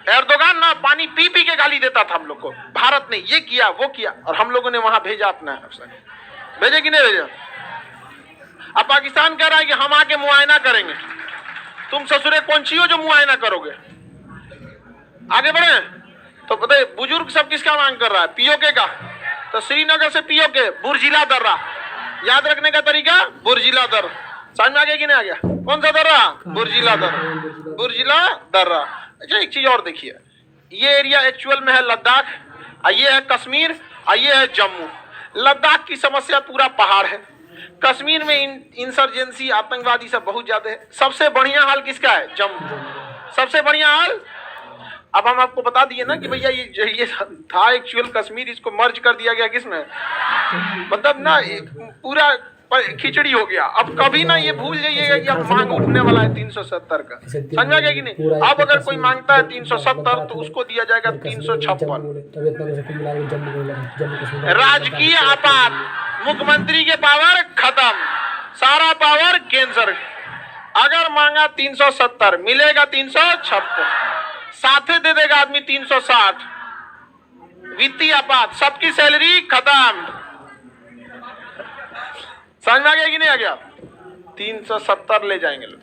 एर्दोगान ना पानी पी पी के गाली देता था हम लोग को। भारत ने ये किया, वो किया, और हम लोगों ने वहां भेजा अपना अफसर। भेजे कि नहीं भेजा? अब पाकिस्तान कह रहा है कि हम आके मुआयना करेंगे। तुम ससुरे कौन सी हो जो मुआयना करोगे? आगे बढ़े तो बताइए, बुजुर्ग सब किसका मांग कर रहा है? पीओके का। तो श्रीनगर से पीओके, बुर्जिला दर्रा। याद रखने का तरीका, बुर्जिला दर्रा। समझ में आ गया कि नहीं आ गया? कौन सा दर्रा? बुर्जिला दर्रा, बुर्जिला दर्रा। अच्छा एक चीज और देखिए, ये एरिया एक्चुअल में है लद्दाख, ये है कश्मीर, ये है जम्मू। लद्दाख की समस्या पूरा पहाड़ है, कश्मीर में इंसर्जेंसी आतंकवादी सब बहुत ज्यादा है। सबसे बढ़िया हाल किसका है? जम्मू, सबसे बढ़िया हाल। अब हम आपको बता दिए ना कि भैया ये था एक्चुअल कश्मीर, इसको मर्ज कर दिया गया किसमें, मतलब ना पूरा खिचड़ी हो गया। अब कभी ना ये भूल जाइएगा कि अब मांग उठने वाला है 370 का, समझा गया कि नहीं? अब अगर कोई मांगता है 370 तो उसको दिया जाएगा 356। राजकीय आपात, मुख्यमंत्री के पावर खत्म, सारा पावर केंद्र सरकार। अगर मांगा 370 मिलेगा 356, साथे दे देगा आदमी 360। वित्तीय आपात, सबकी सैलरी खत्म। समझ में आ गया कि नहीं आ गया? 370 ले जाएंगे लोग।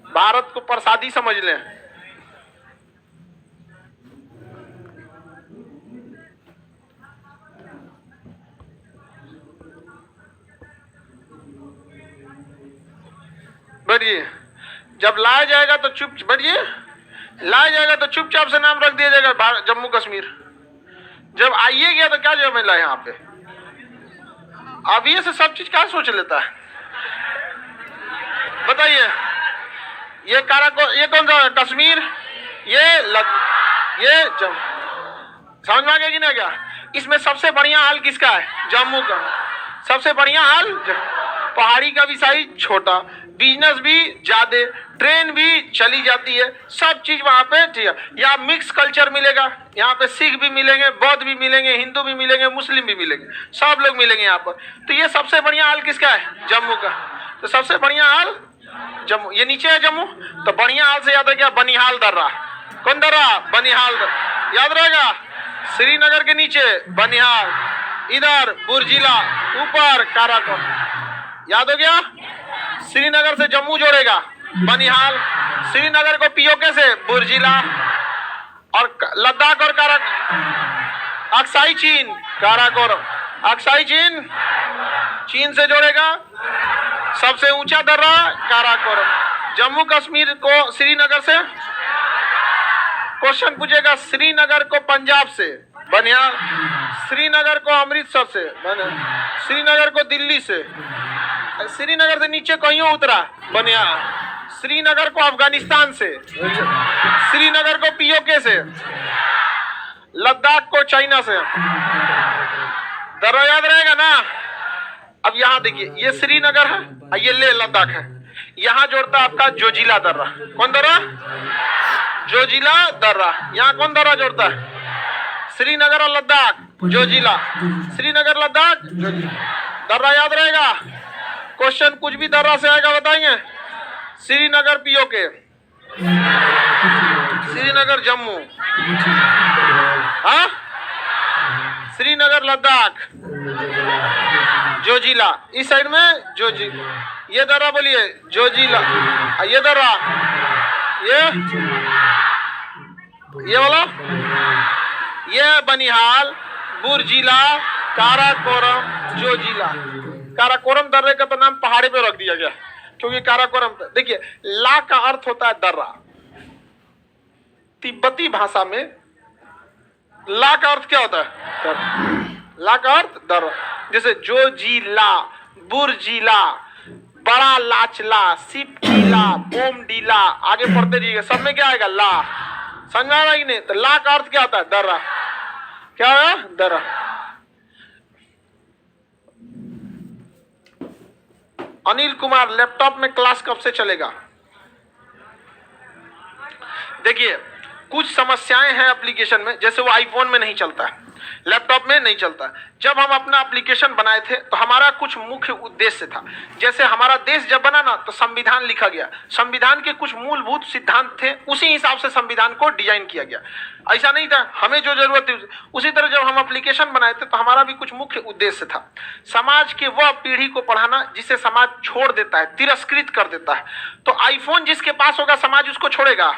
भारत को प्रसादी समझ लें। बढ़िए, जब लाया जाएगा तो बढ़िए, लाया जाएगा तो चुपचाप से नाम रख दिया जाएगा जम्मू कश्मीर। जब आइए गया तो क्या जो मिला यहाँ पे? अब ये से सब चीज क्या सोच लेता है बताइए? ये ये कौन सा कश्मीर, ये जम्मू। समझ में आ गया कि नहीं गया? इसमें सबसे बढ़िया हाल किसका है? जम्मू का। सबसे बढ़िया हाल, पहाड़ी का भी साइज छोटा, बिजनेस भी ज्यादा, ट्रेन भी चली जाती है, सब चीज वहां पे ठीक है। यहाँ मिक्स कल्चर मिलेगा, यहाँ पे सिख भी मिलेंगे, बौद्ध भी मिलेंगे, हिंदू भी मिलेंगे, मुस्लिम भी मिलेंगे, सब लोग मिलेंगे यहाँ पर। तो ये सबसे बढ़िया हाल किसका है? जम्मू का। तो सबसे बढ़िया हाल जम्मू, ये नीचे है जम्मू। तो बढ़िया हाल से याद है क्या? बनिहाल दर्रा। कौन दर्रा? बनिहाल दर्रा, याद रहेगा। श्रीनगर के नीचे बनिहाल, इधर बुर्जिला, ऊपर काराकोरम, याद हो गया? श्रीनगर से जम्मू जोड़ेगा बनिहाल, श्रीनगर को पीओके से बुर्जिला, और लद्दाख और अक्साई चीन, काराकोरम, अक्साई चीन, चीन से जोड़ेगा। सबसे ऊंचा दर्रा काराकोरम। जम्मू कश्मीर को श्रीनगर से, क्वेश्चन पूछेगा श्रीनगर को पंजाब से बनिहाल, श्रीनगर को अमृतसर से बनिहाल, श्रीनगर को दिल्ली से, श्रीनगर से नीचे कहीं उतरा बनिहाल, श्रीनगर को अफगानिस्तान से, श्रीनगर को पीओके से, लद्दाख को चाइना से। दर्रा याद रहेगा ना? अब यहाँ देखिए, ये श्रीनगर है, ये ले लद्दाख है, यहाँ जोड़ता है आपका जोजिला दर्रा। कौन दर्रा? जोजिला दर्रा। यहाँ कौन दर्रा जोड़ता है? श्रीनगर और लद्दाख, जोजिला, श्रीनगर लद्दाख जोजिला। दर्रा याद रहेगा? क्वेश्चन कुछ भी दर्रा से आएगा बताएंगे। श्रीनगर पीओके, श्रीनगर जम्मू, हाँ, श्रीनगर लद्दाख, जोजिला, इस साइड में जोजिला। ये दर्रा बोलिए जोजिला, ये दर्रा, ये वाला, ये बनिहाल, बुर्जिला, काराकोरम, जोजिला। काराकोरम दर्रे का तो नाम पहाड़ी पे रख दिया गया क्योंकि काराकोरम, देखिए ला का अर्थ होता है दर्रा। तिब्बती भाषा में ला का अर्थ क्या होता है? ला का अर्थ दर्रा। जैसे जोजिला, बुर्जिला, बड़ा लाचला, सिपकीला, बोमडीला, आगे पढ़ते जाइए, सब में क्या आएगा? ला। समझ आ रहा है नहीं? तो ला का अर्थ क्या होता है? दर्रा। क्या है? दर्रा। अनिल कुमार, लैपटॉप में क्लास कब से चलेगा? देखिए कुछ समस्याएं हैं एप्लीकेशन में, जैसे वो आईफोन में नहीं चलता है, लैपटॉप में नहीं चलता। जब हम अपना एप्लीकेशन बनाए थे तो हमारा कुछ मुख्य उद्देश्य था। जैसे हमारा देश जब बना ना तो संविधान लिखा गया, संविधान के कुछ मूलभूत सिद्धांत थे, उसी हिसाब से संविधान को डिजाइन किया गया। ऐसा नहीं था हमें जो जरूरत थी उसी तरह जब हम एप्लीकेशन बनाए थे तो हमारा भी कुछ मुख्य उद्देश्य था। समाज के वह पीढ़ी को पढ़ाना जिसे समाज छोड़ देता है, तिरस्कृत कर देता है। तो आईफोन जिसके पास होगा समाज उसको छोड़ेगा,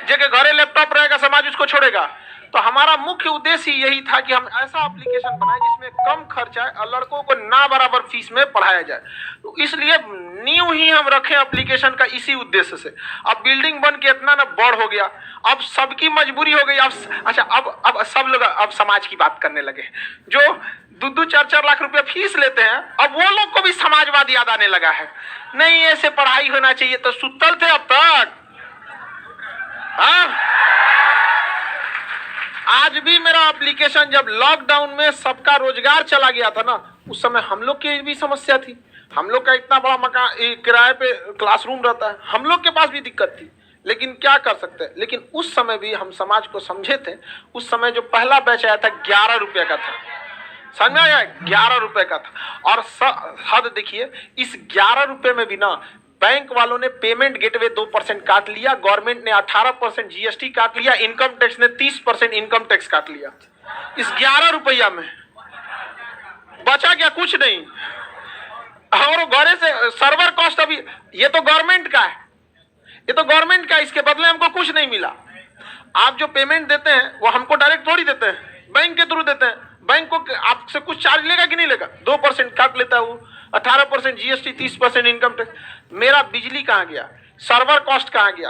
जगह घरे लैपटॉप रहेगा समाज उसको छोड़ेगा। तो हमारा मुख्य उद्देश्य यही था कि हम ऐसा एप्लीकेशन बनाए जिसमें कम खर्च आए और लड़कों को ना बराबर फीस में पढ़ाया जाए। तो इसलिए न्यू ही हम रखे एप्लीकेशन का इसी उद्देश्य से। अब बिल्डिंग बन के इतना ना बड़ हो गया, अब सबकी मजबूरी हो गई। अब सब लोग अब समाज की बात करने लगे। जो 2-4 लाख रुपया फीस लेते हैं, अब वो लोग को भी समाजवाद याद आने लगा है। नहीं, ऐसे पढ़ाई होना चाहिए। तो सुतल थे अब तक। आज भी मेरा एप्लीकेशन, जब लॉकडाउन में सबका रोजगार चला गया था ना, उस समय हम लोग की भी समस्या थी। हम लोग का इतना बड़ा मकान, किराए पे क्लासरूम रहता है, हम लोग के पास भी दिक्कत थी। लेकिन क्या कर सकते हैं। लेकिन उस समय भी हम समाज को समझे थे। उस समय जो पहला बैच आया था 11 रुपए का था, समझ में आया, 11 रुपए का था। और हद देखिए, इस 11 रुपए में भी ना बैंक वालों ने पेमेंट गेटवे 2% काट लिया, गवर्नमेंट ने 18% जीएसटी काट लिया, इनकम टैक्स ने 30% इनकम टैक्स काट लिया। इस 11 रुपया में बचा क्या? कुछ नहीं। और घरे से सर्वर कॉस्ट, अभी ये तो गवर्नमेंट का है, ये तो गवर्नमेंट का, इसके बदले हमको कुछ नहीं मिला। आप जो पेमेंट देते हैं वो हमको डायरेक्ट थोड़ी देते हैं, बैंक के थ्रू देते हैं। बैंक को आपसे कुछ चार्ज लेगा कि नहीं लेगा? 2% काट लेता है वो, 18% जीएसटी, 30% इनकम टैक्स। मेरा बिजली कहाँ गया? सर्वर कॉस्ट कहाँ गया?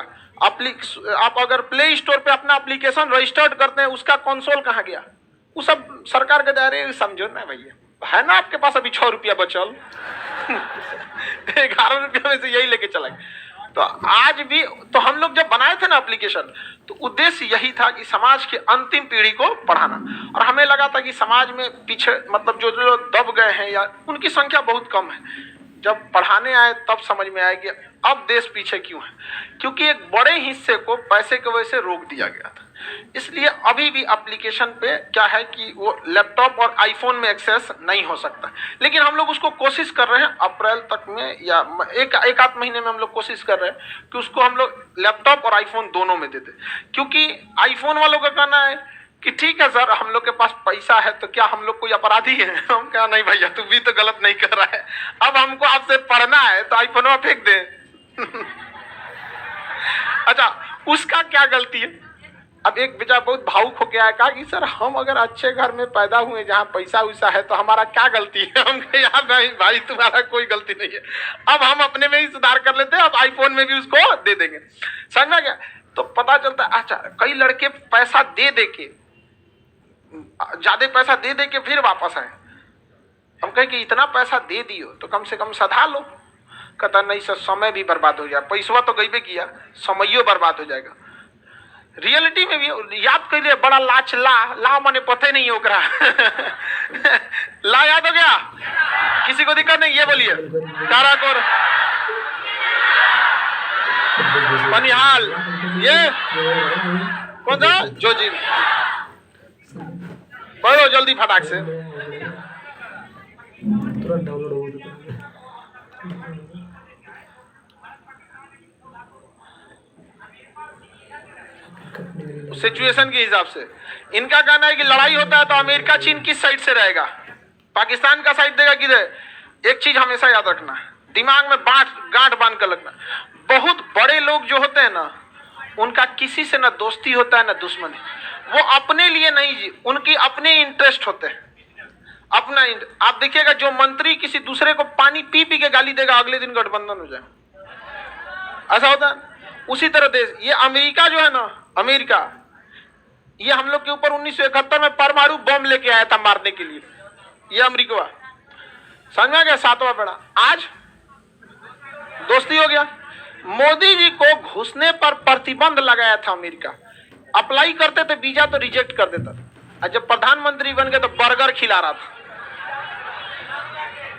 आप अगर प्ले स्टोर पे अपना एप्लीकेशन रजिस्टर्ड करते हैं, उसका कंसोल कहाँ गया? वो सब सरकार के दायरे, समझो ना भैया। है ना आपके पास अभी 6 रुपया बचल 11 रुपया में से यही लेके चला गया। तो आज भी तो हम लोग जब बनाए थे ना एप्लीकेशन, तो उद्देश्य यही था कि समाज की अंतिम पीढ़ी को पढ़ाना। और हमें लगा था कि समाज में पीछे, मतलब जो लोग दब गए हैं या उनकी संख्या बहुत कम है। जब पढ़ाने आए तब समझ में आया कि अब देश पीछे क्यों है, क्योंकि एक बड़े हिस्से को पैसे की वजह से रोक दिया गया था। इसलिए अभी भी एप्लीकेशन पे क्या है कि वो लैपटॉप और आईफोन में एक्सेस नहीं हो सकता। लेकिन हम लोग उसको कोशिश कर रहे हैं, अप्रैल तक में या एक आध महीने में हम लोग कोशिश कर रहे हैं कि उसको हम लोग लैपटॉप और आईफोन दोनों में दे दें। क्योंकि आईफोन वालों का कहना है कि ठीक है सर, हम लोग के पास पैसा है, तो क्या हम लोग कोई अपराधी है? हम कहा नहीं भैया, तू भी तो गलत नहीं कर रहा है। अब हमको आपसे पढ़ना है तो आईफोन फेंक दे अच्छा, उसका क्या गलती है? अब एक बेटा बहुत भावुक होके आया, कहा कि सर हम अगर अच्छे घर में पैदा हुए जहाँ पैसा वैसा है तो हमारा क्या गलती है? हम कहे यार नहीं भाई, तुम्हारा कोई गलती नहीं है। अब हम अपने में ही सुधार कर लेते हैं, अब आईफोन में भी उसको दे देंगे। समझ गया? तो पता चलता है अच्छा, कई लड़के पैसा दे के, ज्यादा पैसा दे के फिर वापस आए। हम कहे कि इतना पैसा दे दियो तो कम से कम सधा लो। कहता नहीं सर, समय भी बर्बाद हो जाए, पैसा तो गई किया, समयो बर्बाद हो जाएगा। रियलिटी में भी याद कर लिए, बड़ा लाच ला माने पते नहीं होकरा ला याद हो गया? किसी को दिक्कत नहीं? ये बोलिए काराकोर, पनिहाल, ये कौन सा जो जी पढ़ो जल्दी फटाक से। तुरंत डाउनलोड हो जाता है। सिचुएशन के हिसाब से इनका कहना है कि लड़ाई होता है तो अमेरिका चीन किस साइड से रहेगा? पाकिस्तान का साइड देगा किधर? एक चीज हमेशा याद रखना, दिमाग में गांठ बांध कर लगना। बहुत बड़े लोग जो होते हैं ना, उनका किसी से ना दोस्ती होता है ना दुश्मनी। वो अपने लिए नहीं जी, उनकी अपने इंटरेस्ट होते हैं, अपना आप देखिएगा, जो मंत्री किसी दूसरे को पानी पी के गाली देगा, अगले दिन गठबंधन हो जाए, ऐसा होता है। उसी तरह देश, ये अमेरिका जो है ना, अमेरिका ये हम लोग के ऊपर 1971 में परमाणु बम लेके आया था मारने के लिए, ये अमेरिका। समझा गया? 7वां बेड़ा। आज दोस्ती हो गया। मोदी जी को घुसने पर प्रतिबंध लगाया था अमेरिका, अप्लाई करते थे वीजा तो रिजेक्ट कर देता था। और जब प्रधानमंत्री बन गए तो बर्गर खिला रहा था।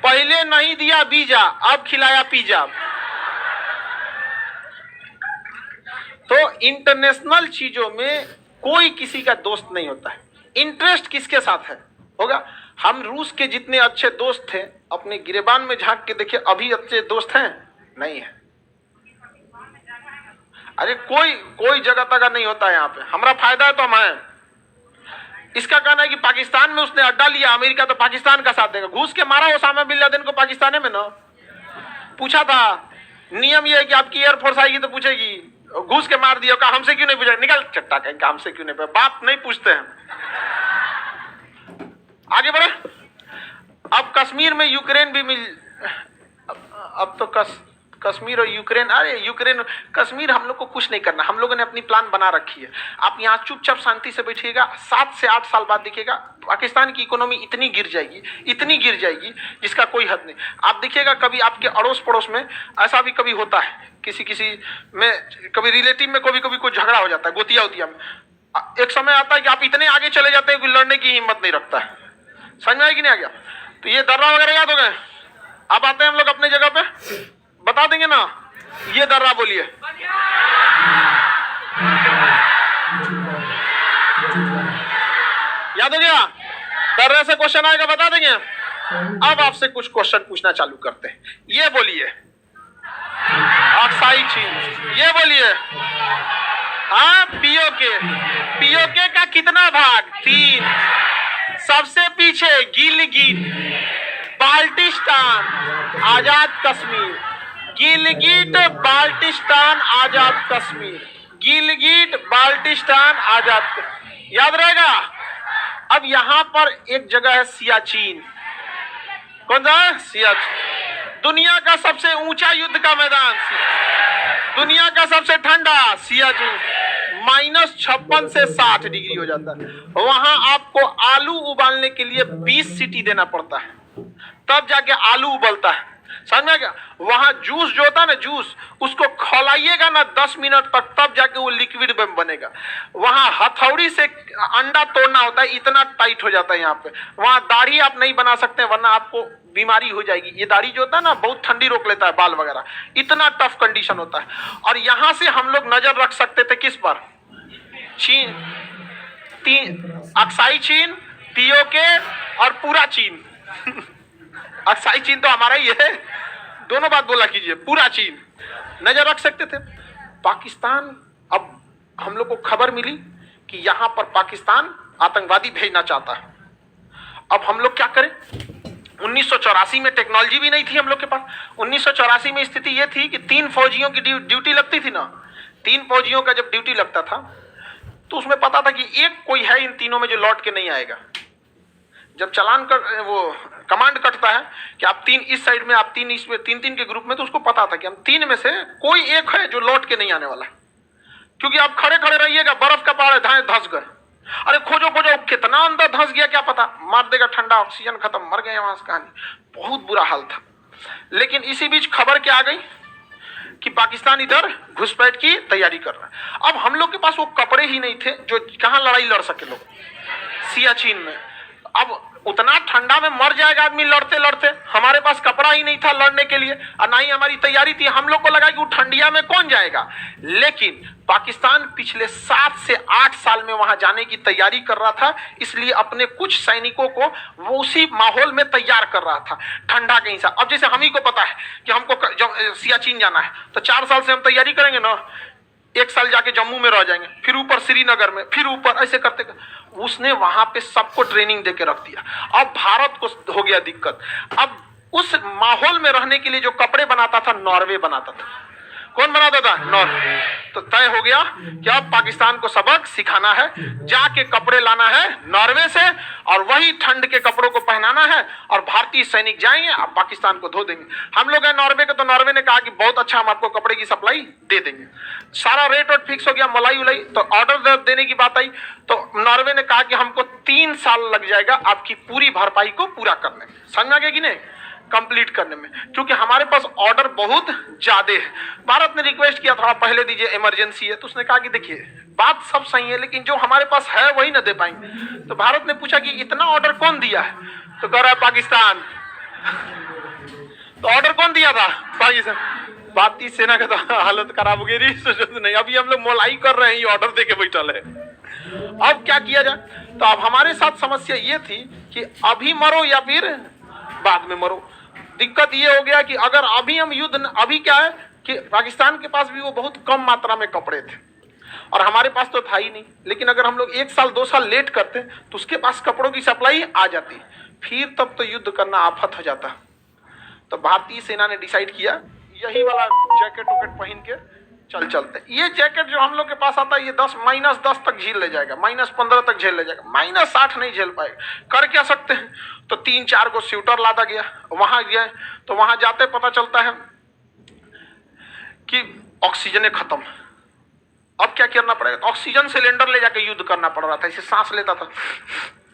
पहले नहीं दिया वीजा, अब खिलाया पिज्जा। तो इंटरनेशनल चीजों में कोई किसी का दोस्त नहीं होता है। इंटरेस्ट किसके साथ है होगा? हम रूस के जितने अच्छे दोस्त थे, अपने गिरेबान में झांक के देखिए, अभी अच्छे दोस्त हैं? नहीं है। अरे कोई जगह तक नहीं होता है यहाँ पे। हमारा फायदा है तो हम आए। इसका कहना है कि पाकिस्तान में उसने अड्डा लिया, अमेरिका तो पाकिस्तान का साथ देगा। घूस के मारा ओसामा बिन लादेन को पाकिस्तान में ना। पूछा था, नियम यह है कि आपकी एयरफोर्स आएगी तो पूछेगी घूस के मार दिया, कहा हमसे क्यों नहीं पूछा, निकल चट्टा कहीं, हमसे क्यों नहीं पूछा, बात नहीं पूछते हैं। आगे बढ़े। अब कश्मीर में यूक्रेन भी मिल, अब तो कश्मीर और यूक्रेन, अरे यूक्रेन कश्मीर हम लोग को कुछ नहीं करना, हम लोगों ने अपनी प्लान बना रखी है। आप यहाँ चुपचाप शांति से बैठिएगा, 7 से 8 साल बाद देखिएगा पाकिस्तान की इकोनॉमी इतनी गिर जाएगी जिसका कोई हद नहीं। आप देखिएगा कभी आपके अड़ोस पड़ोस में ऐसा भी कभी होता है, किसी में कभी रिलेटिव में कभी कुछ झगड़ा हो जाता है, गोतिया उतिया में, एक समय आता है कि आप इतने आगे चले जाते हैं कि लड़ने की हिम्मत नहीं रखता है। समझ में आया कि नहीं आ गया? तो ये दर्रा वगैरह याद हो गए। अब आते हैं हम लोग अपने जगह पे, बता देंगे ना, ये दर्रा बोलिए। याद हो गया? दर्रे से क्वेश्चन आएगा, बता देंगे। अब आपसे कुछ क्वेश्चन पूछना चालू करते हैं। ये बोलिए अक्साई चीन, ये बोलिए हाँ पीओके का कितना भाग? 3। सबसे पीछे गिलगिट बाल्टिस्तान आजाद कश्मीर, गिलगिट बाल्टिस्तान आजाद कश्मीर, गिलगिट बाल्टिस्तान आजाद, याद रहेगा। अब यहां पर एक जगह है सियाचिन, कौन सा है? सियाचिन। दुनिया का सबसे ऊंचा युद्ध का मैदान, दुनिया का सबसे ठंडा सियाचिन, -56 से 60 डिग्री हो जाता है। वहां आपको आलू उबालने के लिए 20 सीटी देना पड़ता है, तब जाके आलू उबलता है। समझ में आ गया? वहां जूस जो होता है ना, जूस उसको खौलाइएगा ना 10 मिनट तक, तब जाके वो लिक्विड में बनेगा। वहां हथौड़ी से अंडा तोड़ना होता है, इतना टाइट हो जाता है यहाँ पे। वहां दाढ़ी आप नहीं बना सकते वरना आपको बीमारी हो जाएगी। ये दाढ़ी जो होता है ना, बहुत ठंडी रोक लेता है, बाल वगैरह, इतना टफ कंडीशन होता है। और यहां से हम लोग नजर रख सकते थे किस पर? चीन, अक्साई चीन, पीओके और पूरा चीन। अक्साई चीन तो हमारा ही है, दोनों बात बोला कीजिए, पूरा चीन नजर रख सकते थे। पाकिस्तान, अब हम लोग को खबर मिली कि यहां पर पाकिस्तान आतंकवादी भेजना चाहता है। अब हम लोग क्या करें? 1984 में टेक्नोलॉजी भी नहीं थी हम लोग के पास। 1984 में स्थिति यह थी कि 3 फौजियों की ड्यूटी लगती थी ना, 3 फौजियों का जब ड्यूटी लगता था तो उसमें पता था कि एक कोई है इन तीनों में जो लौट के नहीं आएगा। जब चालान कर वो कमांड कटता है कि आप 3 इस साइड में, आप 3 इसमें, 3 के ग्रुप में, तो उसको पता था कि हम 3 में से कोई एक है जो लौट के नहीं आने वाला है। क्योंकि आप खड़े रहिएगा, बर्फ का पहाड़ है, धंस गए, अरे खोजो कितना अंदर धंस गया क्या पता, मार देगा ठंडा, ऑक्सीजन खत्म, मर गए वहां से। कहानी बहुत बुरा हाल था। लेकिन इसी बीच खबर क्या आ गई कि पाकिस्तान इधर घुसपैठ की तैयारी कर रहा है। अब हम लोग के पास वो कपड़े ही नहीं थे जो कहां लड़ाई लड़ सके लोग, सियाचिन में। अब उतना ठंडा में मर जाएगा आदमी लड़ते लड़ते, हमारे पास कपड़ा ही नहीं था लड़ने के लिए और ना ही हमारी तैयारी थी। हम लोग को लगा कि वो ठंडिया में कौन जाएगा। लेकिन पाकिस्तान पिछले 7 से 8 साल में वहां जाने की तैयारी कर रहा था, इसलिए अपने कुछ सैनिकों को वो उसी माहौल में तैयार कर रहा था, ठंडा के हिसाब। अब जैसे हम ही को पता है कि हमको सियाचिन जाना है, तो 4 साल से हम तैयारी करेंगे ना, 1 साल जाके जम्मू में रह जाएंगे, फिर ऊपर श्रीनगर में, फिर ऊपर, ऐसे करते उसने वहां पे सबको ट्रेनिंग देके रख दिया। अब भारत को हो गया दिक्कत। अब उस माहौल में रहने के लिए जो कपड़े बनाता था, नॉर्वे बनाता था। कौन बनाता था? नॉर्वे। तो तय हो गया कि अब पाकिस्तान को सबक सिखाना है, जाके कपड़े लाना है नॉर्वे से और वही ठंड के कपड़ों को पहनाना है और भारतीय सैनिक जाएंगे और पाकिस्तान को धो देंगे। हम लोग हैं नॉर्वे के, तो नॉर्वे ने कहा कि बहुत अच्छा, हम आपको कपड़े की सप्लाई दे देंगे। सारा रेट और फिक्स हो गया, मलाई उलाई, तो ऑर्डर देने की बात आई तो नॉर्वे ने कहा कि हमको 3 साल लग जाएगा आपकी पूरी भरपाई को पूरा करने में। समझ में आ गया कि नहीं? कंप्लीट करने में, क्योंकि हमारे पास ऑर्डर बहुत ज्यादा है। भारत ने रिक्वेस्ट किया थोड़ा पहले दीजिए, इमरजेंसी है। तो उसने कहा कि देखिए बात सब सही है, लेकिन जो हमारे पास है वही ना दे पाएंगे। तो भारत ने पूछा कि इतना ऑर्डर कौन दिया है? तो कह रहा है पाकिस्तान। तो ऑर्डर कौन दिया था? पाकिस्तान। भारतीय सेना का तो हालत खराब हो गई, नहीं अभी हम लोग मोलाई कर रहे हैं, ये ऑर्डर दे के बैठल है। अब क्या किया जाए? तो अब हमारे साथ समस्या ये थी कि अभी मरो या फिर बाद में मरो। दिक्कत ये हो गया कि अगर अभी हम युद्ध, अभी क्या है कि पाकिस्तान के पास भी वो बहुत कम मात्रा में कपड़े थे और हमारे पास तो था ही नहीं। लेकिन अगर हम लोग 1 साल 2 साल लेट करते तो उसके पास कपड़ों की सप्लाई आ जाती, फिर तब तो युद्ध करना आफत हो जाता। तो भारतीय सेना ने डिसाइड किया यही वाला जैकेट वैकेट पहन के चल चलते। ये जैकेट जो हम लोग के पास आता है ये -10 तक झेल ले जाएगा, -15 तक झेल ले जाएगा, -60 नहीं झेल पाएगा। कर क्या सकते हैं, तो 3-4 को स्वेटर लादा गया। वहां गया तो वहां जाते पता चलता है कि ऑक्सीजन खत्म। अब क्या करना पड़ेगा, तो ऑक्सीजन सिलेंडर ले जाके युद्ध करना पड़ रहा था। इसे सांस लेता था,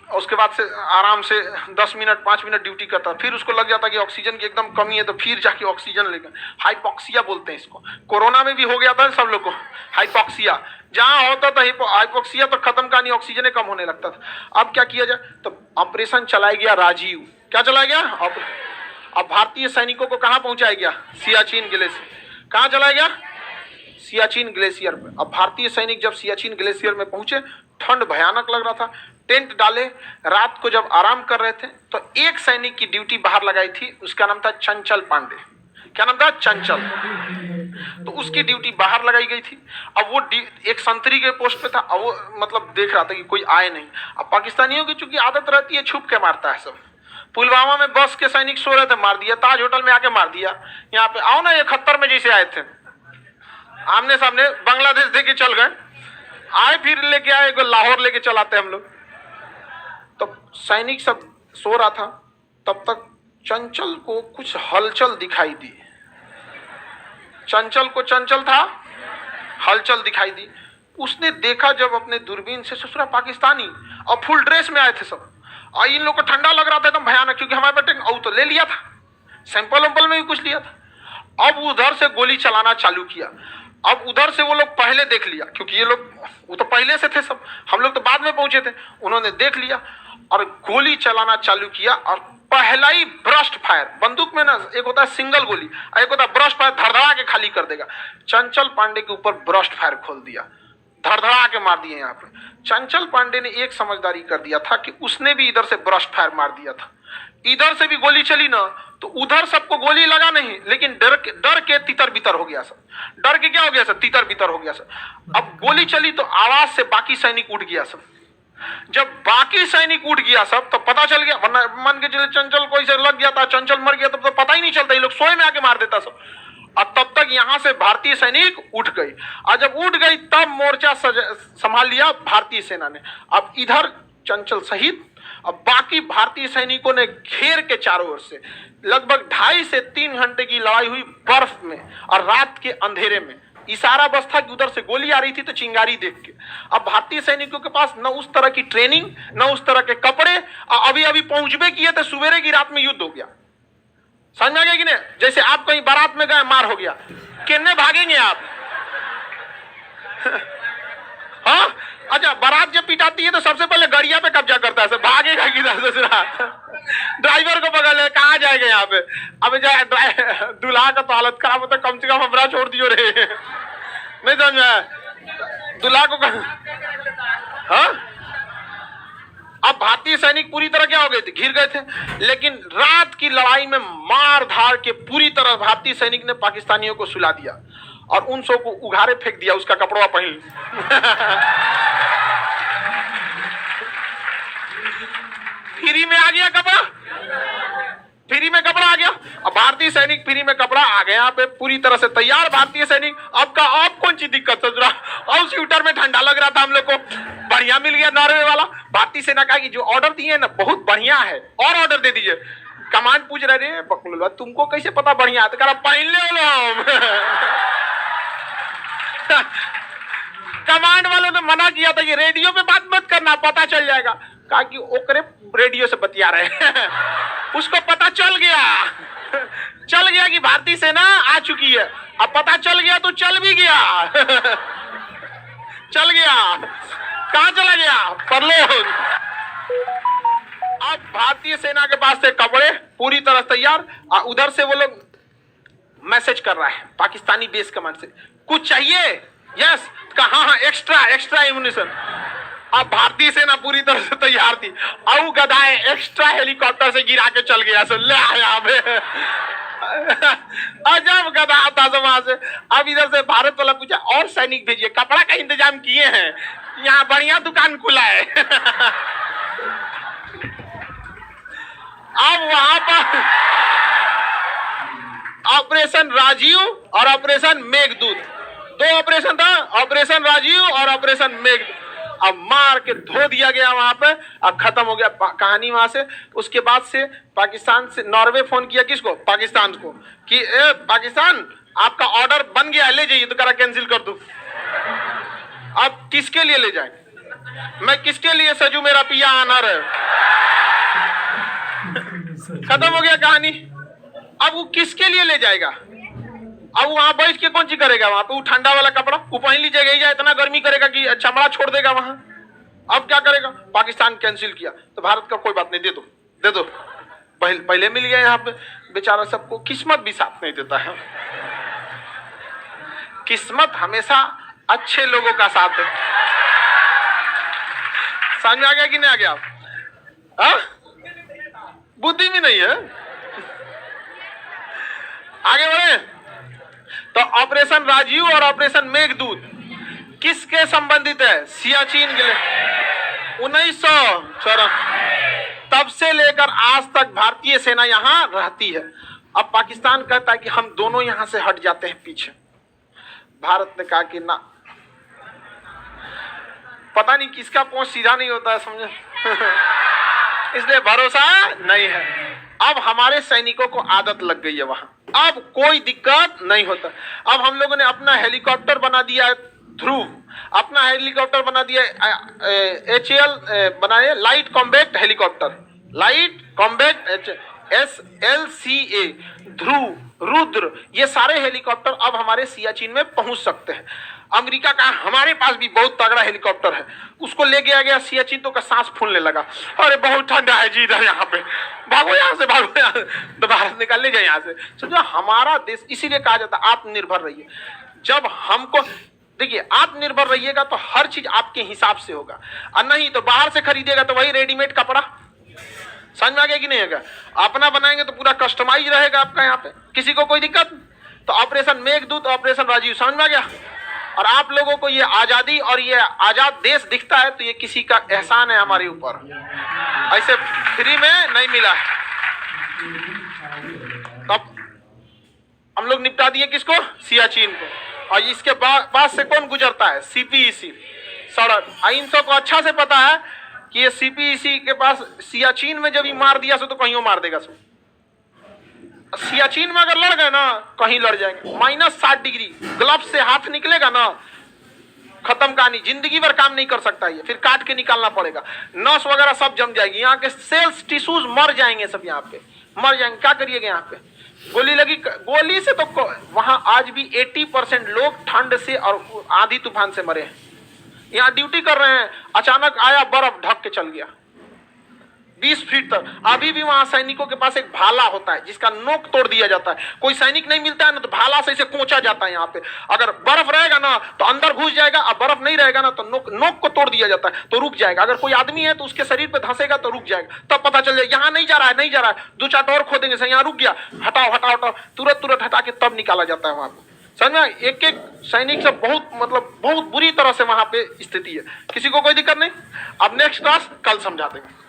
उसके बाद से आराम से 10 मिनट 5 मिनट ड्यूटी करता, फिर उसको लग जाता कि ऑक्सीजन की एकदम कमी है, तो फिर जाके ऑक्सीजन लेगा। हाइपोक्सिया बोलते हैं इसको। कोरोना में भी हो गया था सब लोग को हाइपोक्सिया। जहां होता था हाइपोक्सिया तो खत्म कहानी, ऑक्सीजन कम होने लगता था। अब क्या किया जाए, तो ऑपरेशन चलाया गया राजीव। क्या चलाया गया? अब भारतीय सैनिकों को कहां पहुंचाया गया? सियाचिन ग्लेशियर। कहां चलाया गया? सियाचिन ग्लेशियर में। अब भारतीय सैनिक जब सियाचिन ग्लेशियर में पहुंचे, ठंड भयानक लग रहा था, टेंट डाले। रात को जब आराम कर रहे थे तो एक सैनिक की ड्यूटी बाहर लगाई थी, उसका नाम था चंचल पांडे। क्या नाम था? चंचल। तो उसकी ड्यूटी बाहर लगाई गई थी। अब वो एक संतरी के पोस्ट पे था। अब वो मतलब देख रहा था कि कोई आए नहीं। अब पाकिस्तानियों की चूंकि आदत रहती है छुप के मारता है सब। पुलवामा में बस के सैनिक सो रहे थे, मार दिया। ताज होटल में आके मार दिया। यहाँ पे आओ ना, 71 में जैसे आए थे, आमने सामने बांग्लादेश देके चल गए, आए फिर लेके आए, लाहौर लेके चलाते हम लोग। तो सैनिक सब सो रहा था, तब तक चंचल को कुछ हलचल दिखाई दी। चंचल को चंचल था, हलचल दिखाई दी। उसने देखा जब अपने दूरबीन से, ससुरा पाकिस्तानी और फुल ड्रेस में आए थे सब। और इन लोग को ठंडा लग रहा था एकदम भयानक, क्योंकि हमारे बेटे तो ले लिया था, सैंपल वैंपल में भी कुछ लिया था। अब उधर से गोली चलाना चालू किया। अब उधर से वो लोग पहले देख लिया, क्योंकि ये लोग वो तो पहले से थे सब, हम लोग तो बाद में पहुंचे थे। उन्होंने देख लिया और गोली चलाना चालू किया। और पहला ही ब्रस्ट फायर, बंदूक में ना एक होता है सिंगल गोली, एक होता है ब्रस्ट फायर, धड़धड़ा के खाली कर देगा। चंचल पांडे के ऊपर ब्रस्ट फायर खोल दिया, धड़धड़ा के मार दिए। यहाँ पे चंचल पांडे ने एक समझदारी कर दिया था कि उसने भी इधर से ब्रस्ट फायर मार दिया था। इधर से भी गोली चली ना तो उधर सबको गोली लगा नहीं, लेकिन डर के तितर बितर हो गया सब। डर के क्या हो गया सब? तितर बितर हो गया सब। अब गोली चली तो आवाज से बाकी सैनिक उठ गया सब। जब बाकी सैनिक उठ गया सब तो पता चल गया, वरना मान के चले चंचल को इसे लग गया था, चंचल मर गया, तब तो पता ही नहीं चलता, ये लोग सोए में आके मार देता सब। और तब तक यहां से भारतीय सैनिक उठ गई। और जब उठ गई तब मोर्चा संभाल लिया भारतीय सेना ने। अब इधर चंचल शहीद, अब बाकी भारतीय सैनिकों ने घेर के चारों ओर से लगभग 2.5 से 3 घंटे की लड़ाई हुई बर्फ में और रात के अंधेरे में। इशारा बस था कि उधर से गोली आ रही थी तो चिंगारी देख के। अब भारतीय सैनिकों के पास न उस तरह की ट्रेनिंग, न उस तरह के कपड़े, अभी अभी पहुंचबे किए थे, सुबेरे की रात में युद्ध हो गया। समझ में गया कि नहीं? जैसे आप कहीं बारात में गए, मार हो गया, कितने भागेंगे आप? हाँ, अच्छा, बारात जब पिटाती है तो सबसे पहले गाड़िया पे कब्जा करता है, भागेगा किधर दूसरा? ड्राइवर को पकड़ ले, कहाँ जाएगा यहाँ पे? अब जाए दूल्हा का तो हालत खराब होता, कम से कम हमरा छोड़ दियो रे। नहीं समझ में? दूल्हा को हाँ, अब भारतीय सैनिक पूरी तरह क्या हो गए थे? घिर गए थे। लेकिन रात की लड़ाई में मार धार के पूरी तरह भारतीय सैनिक ने पाकिस्तानियों को सुला दिया और उन सौ को उघारे फेंक दिया, उसका कपड़ा पहन। फ्री में आ गया कपड़ा, फ्री में कपड़ा आ गया। अब भारतीय सैनिक फ्री में कपड़ा आ गया, यहाँ पे पूरी तरह से तैयार भारतीय सैनिक। अब कौन सी दिक्कत है? और स्वेटर में ठंडा लग रहा था हम लोग को, बढ़िया मिल गया नॉर्वे वाला। भारतीय सेना कहा कि जो ऑर्डर दिए ना बहुत बढ़िया है, और ऑर्डर दे दीजिए। कमांड पूछ रहे रे बकलुआ, तुमको कैसे पता बढ़िया है? तो कहा पहन ले हम। कमांड वालों ने मना किया था, ये रेडियो पे बात मत करना, पता चल जाएगा। कहा कि ओकरे रेडियो से बतिया रहे हैं। उसको पता चल गया कि भारतीय सेना आ चुकी है। अब पता चल गया तो चल भी गया। चल गया, कहां चला गया? परलोक। अब भारतीय सेना के पास थे कपड़े पूरी तरह तैयार, और उधर से वो लोग मैसेज कर रहा है पाकिस्तानी बेस कमांड से, कुछ चाहिए? यस, कहा हाँ, एक्स्ट्रा इम्यूनिशन। अब भारतीय सेना पूरी तरह से तैयार थी। अब गधाए एक्स्ट्रा हेलीकॉप्टर से गिरा के चल गया, सो ले आया। अजब गधा था सब वहां से। अब इधर से भारत वाला पूछा और सैनिक भेजिए, कपड़ा का इंतजाम किए हैं, यहाँ बढ़िया दुकान खुला है। अब वहां पर ऑपरेशन राजीव और ऑपरेशन मेघदूत, दो ऑपरेशन था, ऑपरेशन राजीव और ऑपरेशन मेघ। अब मार के धो दिया गया वहां पे, अब खत्म हो गया कहानी वहां से। उसके बाद से पाकिस्तान से नॉर्वे फोन किया, किसको? पाकिस्तान को, कि ए पाकिस्तान आपका ऑर्डर बन गया, ले जाइए। तो करा कैंसिल कर दूं। अब किसके लिए ले जाए? मैं किसके लिए सजू मेरा पिया अनार है? खत्म हो गया कहानी। अब वो किसके लिए ले जाएगा? अब वहां बैठ के कौन सी करेगा? वहां पे वो ठंडा वाला कपड़ा वो पहन लीजिएगा, ही जाए इतना गर्मी करेगा कि चमड़ा छोड़ देगा वहां। अब क्या करेगा? पाकिस्तान कैंसिल किया तो भारत का कोई बात नहीं, दे दो दे दो, पहले मिल गया। यहाँ पे बेचारा सबको किस्मत भी साथ नहीं देता है। किस्मत हमेशा अच्छे लोगों का साथ है। समझ में आ गया कि नहीं आ गया? हाँ? बुद्धि भी नहीं है। आगे बढ़े तो ऑपरेशन राजीव और ऑपरेशन मेघदूत किसके संबंधित है? सियाचिन के लिए 1954 तब से लेकर आज तक भारतीय सेना यहां रहती है। अब पाकिस्तान कहता है कि हम दोनों यहां से हट जाते हैं पीछे। भारत ने कहा कि ना, पता नहीं किसका पहुंच सीधा नहीं होता है, समझे? इसलिए भरोसा नहीं है। अब हमारे सैनिकों को आदत लग गई है वहां, अब कोई दिक्कत नहीं होता। अब हम लोगों ने अपना हेलीकॉप्टर बना दिया है ध्रुव, अपना हेलीकॉप्टर बना दिया HAL बनाए, light combat helicopter, light combat SLCA, ध्रुव, रुद्र, ये सारे हेलीकॉप्टर अब हमारे सियाचिन में पहुंच सकते हैं। अमेरिका का हमारे पास भी बहुत तगड़ा हेलीकॉप्टर है, उसको ले गया सियाचिन तो का सांस फूलने लगा। अरे बहुत ठंडा है जी इधर, यहाँ पे भागो, यहाँ से भागो, यहाँ तो भारत निकाल ले जाए यहाँ से। समझो हमारा देश, इसीलिए कहा जाता है आत्मनिर्भर रहिए। जब हमको देखिए आत्मनिर्भर रहिएगा तो हर चीज आपके हिसाब से होगा, और नहीं तो बाहर से खरीदेगा तो वही रेडीमेड कपड़ा। समझ में आ गया कि नहीं आएगा? अपना बनाएंगे तो पूरा कस्टमाइज रहेगा आपका, यहाँ पे किसी को कोई दिक्कत। तो ऑपरेशन मेघदूत, ऑपरेशन राजीव, समझ में आ गया? और आप लोगों को ये आजादी और ये आजाद देश दिखता है तो ये किसी का एहसान है हमारे ऊपर, ऐसे फ्री में नहीं मिला है। तब हम लोग निपटा दिए किसको? सियाचिन को। और इसके बाद से कौन गुजरता है? CPEC सड़क। इन सबको अच्छा से पता है कि ये CPEC के पास सियाचिन में जब ये मार दिया सो तो कहीं मार देगा सो। सियाचिन में अगर लड़ गए ना, कहीं लड़ जाएंगे। -60 डिग्री ग्लव्स से हाथ निकलेगा ना, खत्म कहानी, जिंदगी भर काम नहीं कर सकता ये, फिर काट के निकालना पड़ेगा, नस वगैरह सब जम जाएगी, यहाँ के सेल्स टिश्यूज मर जाएंगे, सब यहाँ पे मर जाएंगे। क्या करिएगा? यहाँ पे गोली लगी, गोली से तो वहां आज भी 80% लोग ठंड से और आंधी तूफान से मरे हैं। यहाँ ड्यूटी कर रहे हैं, अचानक आया बर्फ ढक के चल गया 20 फीट तक। अभी भी वहां सैनिकों के पास एक भाला होता है जिसका नोक तोड़ दिया जाता है। कोई सैनिक नहीं मिलता है ना तो भाला से इसे कोंचा जाता है। यहाँ पे अगर बर्फ रहेगा ना तो अंदर घुस जाएगा, और बर्फ नहीं रहेगा ना तो नोक को तोड़ दिया जाता है तो रुक जाएगा। अगर कोई आदमी है तो उसके शरीर पे धंसेगा तो रुक जाएगा, तब पता चल जाएगा यहाँ नहीं जा रहा है, नहीं जा रहा है, 2 चाट और खोदेंगे से यहाँ रुक गया, हटाओ हटाओ हटाओ, तुरंत हटा के तब निकाला जाता है वहां पे। समझ में? एक एक सैनिक से बहुत बुरी तरह से वहां पे स्थिति है। किसी को कोई दिक्कत नहीं। अब नेक्स्ट क्लास कल समझा देंगे।